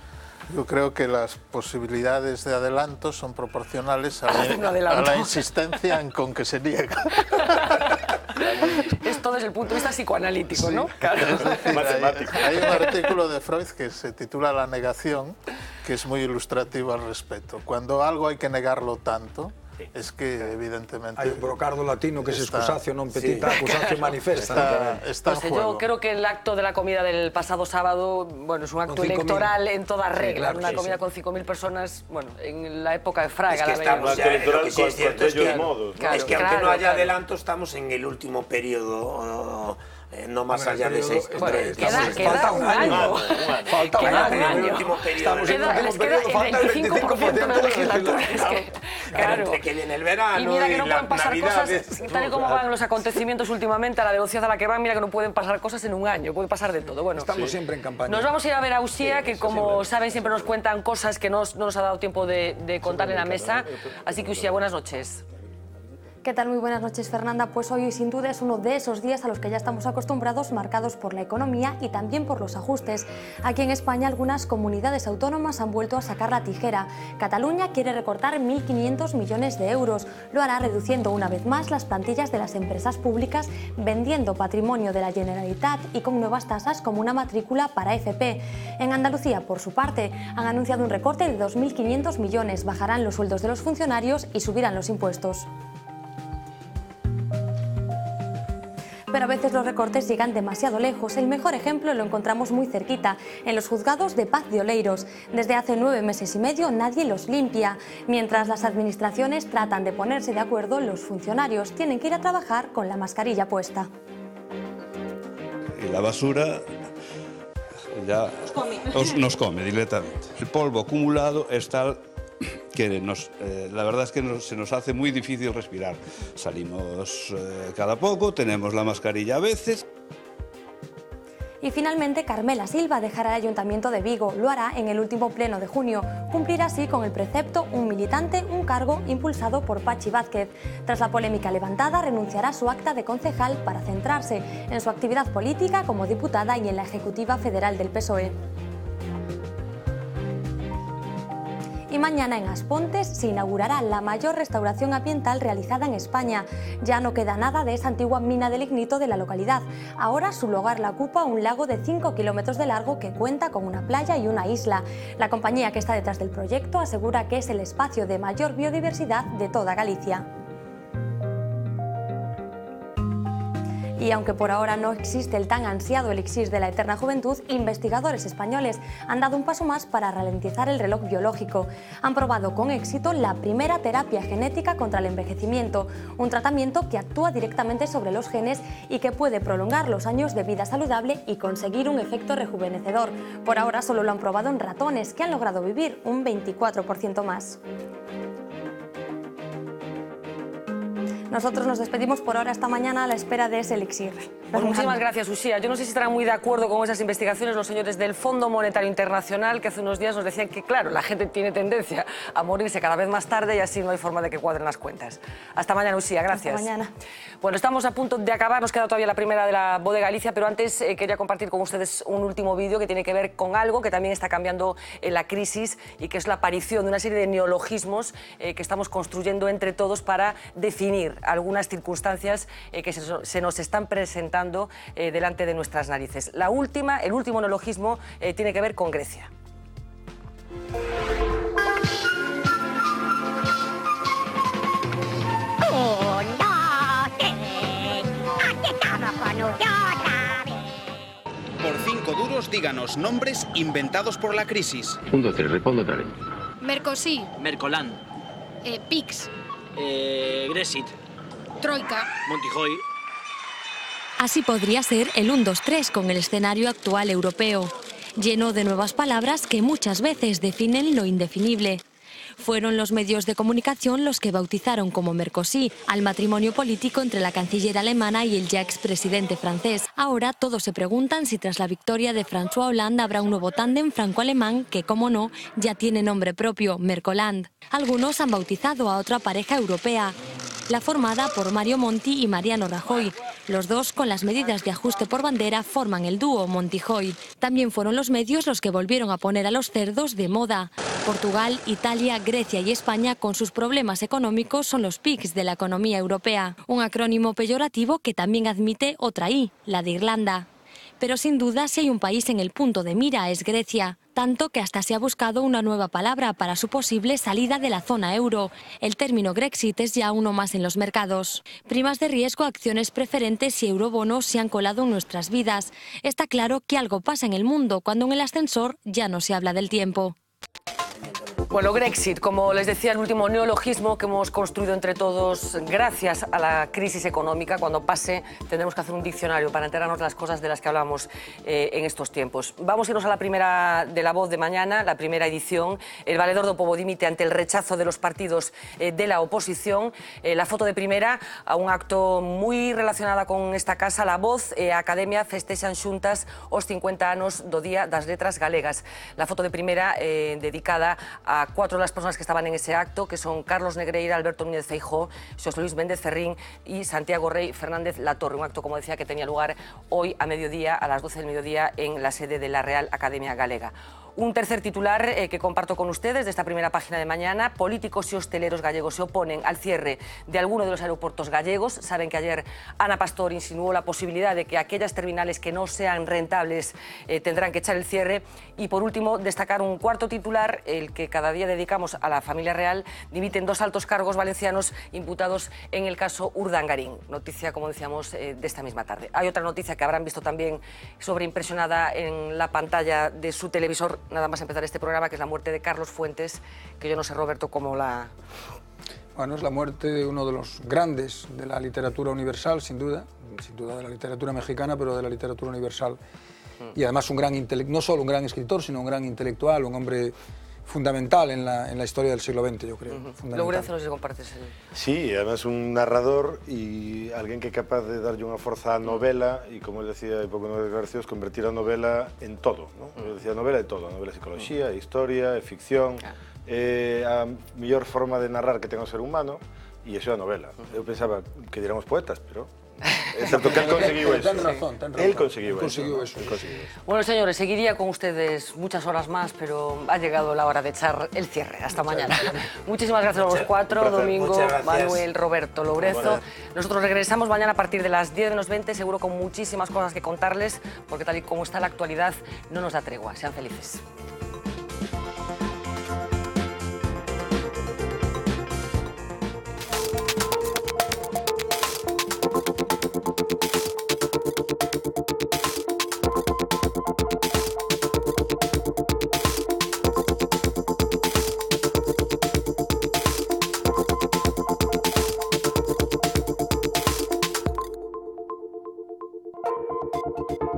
Yo creo que las posibilidades de adelanto son proporcionales a la insistencia en con que se niega. Esto todo desde el punto de vista psicoanalítico, ¿no? Claro. Matemático. Hay un artículo de Freud que se titula La negación, que es muy ilustrativo al respecto. Cuando algo hay que negarlo tanto, es que evidentemente... Hay un brocardo latino que es excusatio non petita, accusatio manifesta. Está en juego. Yo creo que el acto de la comida del pasado sábado, bueno, es un acto electoral en toda regla, una comida con 5.000 personas, bueno, en la época de Fraga. Es que estamos ya, lo que sí es cierto es que, aunque no haya adelanto, estamos en el último periodo, no más allá de 6 meses. Queda un año. Falta un año. El último periodo. Les queda el 25% de la legislatura. Claro, entre que viene el verano y mira que no pueden pasar Navidades, cosas, tal y como van los acontecimientos últimamente, a la velocidad a la que van, mira que no pueden pasar cosas en un año, puede pasar de todo. Bueno, estamos siempre en campaña. Nos vamos a ir a ver a Uxía, que como saben siempre nos cuentan cosas que no nos ha dado tiempo de contar en la mesa. Así que Uxía, buenas noches. ¿Qué tal? Muy buenas noches, Fernanda. Pues hoy sin duda es uno de esos días a los que ya estamos acostumbrados, marcados por la economía y también por los ajustes. Aquí en España algunas comunidades autónomas han vuelto a sacar la tijera. Cataluña quiere recortar 1.500 millones de euros. Lo hará reduciendo una vez más las plantillas de las empresas públicas, vendiendo patrimonio de la Generalitat y con nuevas tasas como una matrícula para FP. En Andalucía, por su parte, han anunciado un recorte de 2.500 millones. Bajarán los sueldos de los funcionarios y subirán los impuestos. Pero a veces los recortes llegan demasiado lejos. El mejor ejemplo lo encontramos muy cerquita, en los juzgados de Paz de Oleiros. Desde hace 9 meses y medio nadie los limpia. Mientras las administraciones tratan de ponerse de acuerdo, los funcionarios tienen que ir a trabajar con la mascarilla puesta. Y la basura ya nos come directamente. El polvo acumulado es tal que la verdad es que se nos hace muy difícil respirar. Salimos cada poco, tenemos la mascarilla a veces. Y finalmente Carmela Silva dejará el Ayuntamiento de Vigo. Lo hará en el último pleno de junio. Cumplirá así con el precepto un militante, un cargo impulsado por Pachi Vázquez. Tras la polémica levantada, renunciará a su acta de concejal para centrarse en su actividad política como diputada y en la Ejecutiva Federal del PSOE. Y mañana en Aspontes se inaugurará la mayor restauración ambiental realizada en España. Ya no queda nada de esa antigua mina de lignito de la localidad. Ahora su lugar la ocupa un lago de 5 kilómetros de largo que cuenta con una playa y una isla. La compañía que está detrás del proyecto asegura que es el espacio de mayor biodiversidad de toda Galicia. Y aunque por ahora no existe el tan ansiado elixir de la eterna juventud, investigadores españoles han dado un paso más para ralentizar el reloj biológico. Han probado con éxito la primera terapia genética contra el envejecimiento, un tratamiento que actúa directamente sobre los genes y que puede prolongar los años de vida saludable y conseguir un efecto rejuvenecedor. Por ahora solo lo han probado en ratones, que han logrado vivir un 24% más. Nosotros nos despedimos por ahora esta mañana a la espera de ese elixir. Pues muchísimas gracias, Uxía. Yo no sé si estarán muy de acuerdo con esas investigaciones los señores del Fondo Monetario Internacional, que hace unos días nos decían que, claro, la gente tiene tendencia a morirse cada vez más tarde y así no hay forma de que cuadren las cuentas. Hasta mañana, Uxía. Gracias. Hasta mañana. Bueno, estamos a punto de acabar. Nos queda todavía la primera de la Voz de Galicia, pero antes quería compartir con ustedes un último vídeo que tiene que ver con algo que también está cambiando la crisis y que es la aparición de una serie de neologismos que estamos construyendo entre todos para definir algunas circunstancias que se nos están presentando delante de nuestras narices. El último neologismo tiene que ver con Grecia. Por 5 duros, díganos nombres inventados por la crisis. 1, 2, 3, responde otra vez. Mercosí. Mercoland. PIX. Grexit. Troika. Montijoy. Así podría ser el 1, 2, 3 con el escenario actual europeo, lleno de nuevas palabras que muchas veces definen lo indefinible. Fueron los medios de comunicación los que bautizaron como Mercosí al matrimonio político entre la canciller alemana y el ya expresidente francés. Ahora todos se preguntan si tras la victoria de François Hollande habrá un nuevo tándem franco-alemán que, como no, ya tiene nombre propio, Mercoland. Algunos han bautizado a otra pareja europea, la formada por Mario Monti y Mariano Rajoy. Los dos, con las medidas de ajuste por bandera, forman el dúo Montijoy. También fueron los medios los que volvieron a poner a los cerdos de moda. Portugal, Italia, Grecia y España, con sus problemas económicos, son los PIGS de la economía europea. Un acrónimo peyorativo que también admite otra I, la de Irlanda. Pero sin duda, si hay un país en el punto de mira, es Grecia. Tanto que hasta se ha buscado una nueva palabra para su posible salida de la zona euro. El término Grexit es ya uno más en los mercados. Primas de riesgo, acciones preferentes y eurobonos se han colado en nuestras vidas. Está claro que algo pasa en el mundo cuando en el ascensor ya no se habla del tiempo. Bueno, Grexit, como les decía, el último neologismo que hemos construido entre todos gracias a la crisis económica. Cuando pase tendremos que hacer un diccionario para enterarnos de las cosas de las que hablamos en estos tiempos. Vamos a irnos a la primera de La Voz de mañana, la primera edición. El valedor do povo dimite ante el rechazo de los partidos de la oposición. La foto de primera a un acto muy relacionada con esta casa. La Voz e a Academia festexan xuntas os 50 anos do Día das Letras Galegas. La foto de primera dedicada a 4 de las personas que estaban en ese acto, que son Carlos Negreira, Alberto Núñez Feijóo, José Luis Méndez Ferrín y Santiago Rey Fernández Latorre. Un acto, como decía, que tenía lugar hoy a mediodía, a las 12 del mediodía, en la sede de la Real Academia Galega. Un tercer titular que comparto con ustedes de esta primera página de mañana. Políticos y hosteleros gallegos se oponen al cierre de alguno de los aeropuertos gallegos. Saben que ayer Ana Pastor insinuó la posibilidad de que aquellas terminales que no sean rentables tendrán que echar el cierre. Y por último, destacar un cuarto titular, el que cada día dedicamos a la familia real. Dimiten 2 altos cargos valencianos imputados en el caso Urdangarín. Noticia, como decíamos, de esta misma tarde. Hay otra noticia que habrán visto también sobreimpresionada en la pantalla de su televisor nada más empezar este programa, que es la muerte de Carlos Fuentes, que yo no sé, Roberto, cómo la... Bueno, es la muerte de uno de los grandes de la literatura universal, sin duda de la literatura mexicana, pero de la literatura universal. Y además un gran no solo un gran escritor, sino un gran intelectual, un hombre fundamental en la historia del siglo XX, yo creo. Lourenço, no sé si compartes el... Sí, además un narrador y alguén que é capaz de darlle unha forza á novela e, como él decía hai pouco no declaracións, convertir a novela en todo, ¿no? Él decía, a novela é todo, a novela é psicología, é historia, é ficción, é a mellor forma de narrar que ten o ser humano e iso é a novela. Eu pensaba que diramos poetas, pero... Es cierto que él consiguió eso. Él consiguió eso. Bueno, señores, seguiría con ustedes muchas horas más, pero ha llegado la hora de echar el cierre. Hasta mañana. Muchísimas gracias a los 4, Domingo, Manuel, Roberto, Lourenço. Nosotros regresamos mañana a partir de las 10 menos 20, seguro con muchísimas cosas que contarles, porque tal y como está la actualidad, no nos da tregua. Sean felices. Thank you.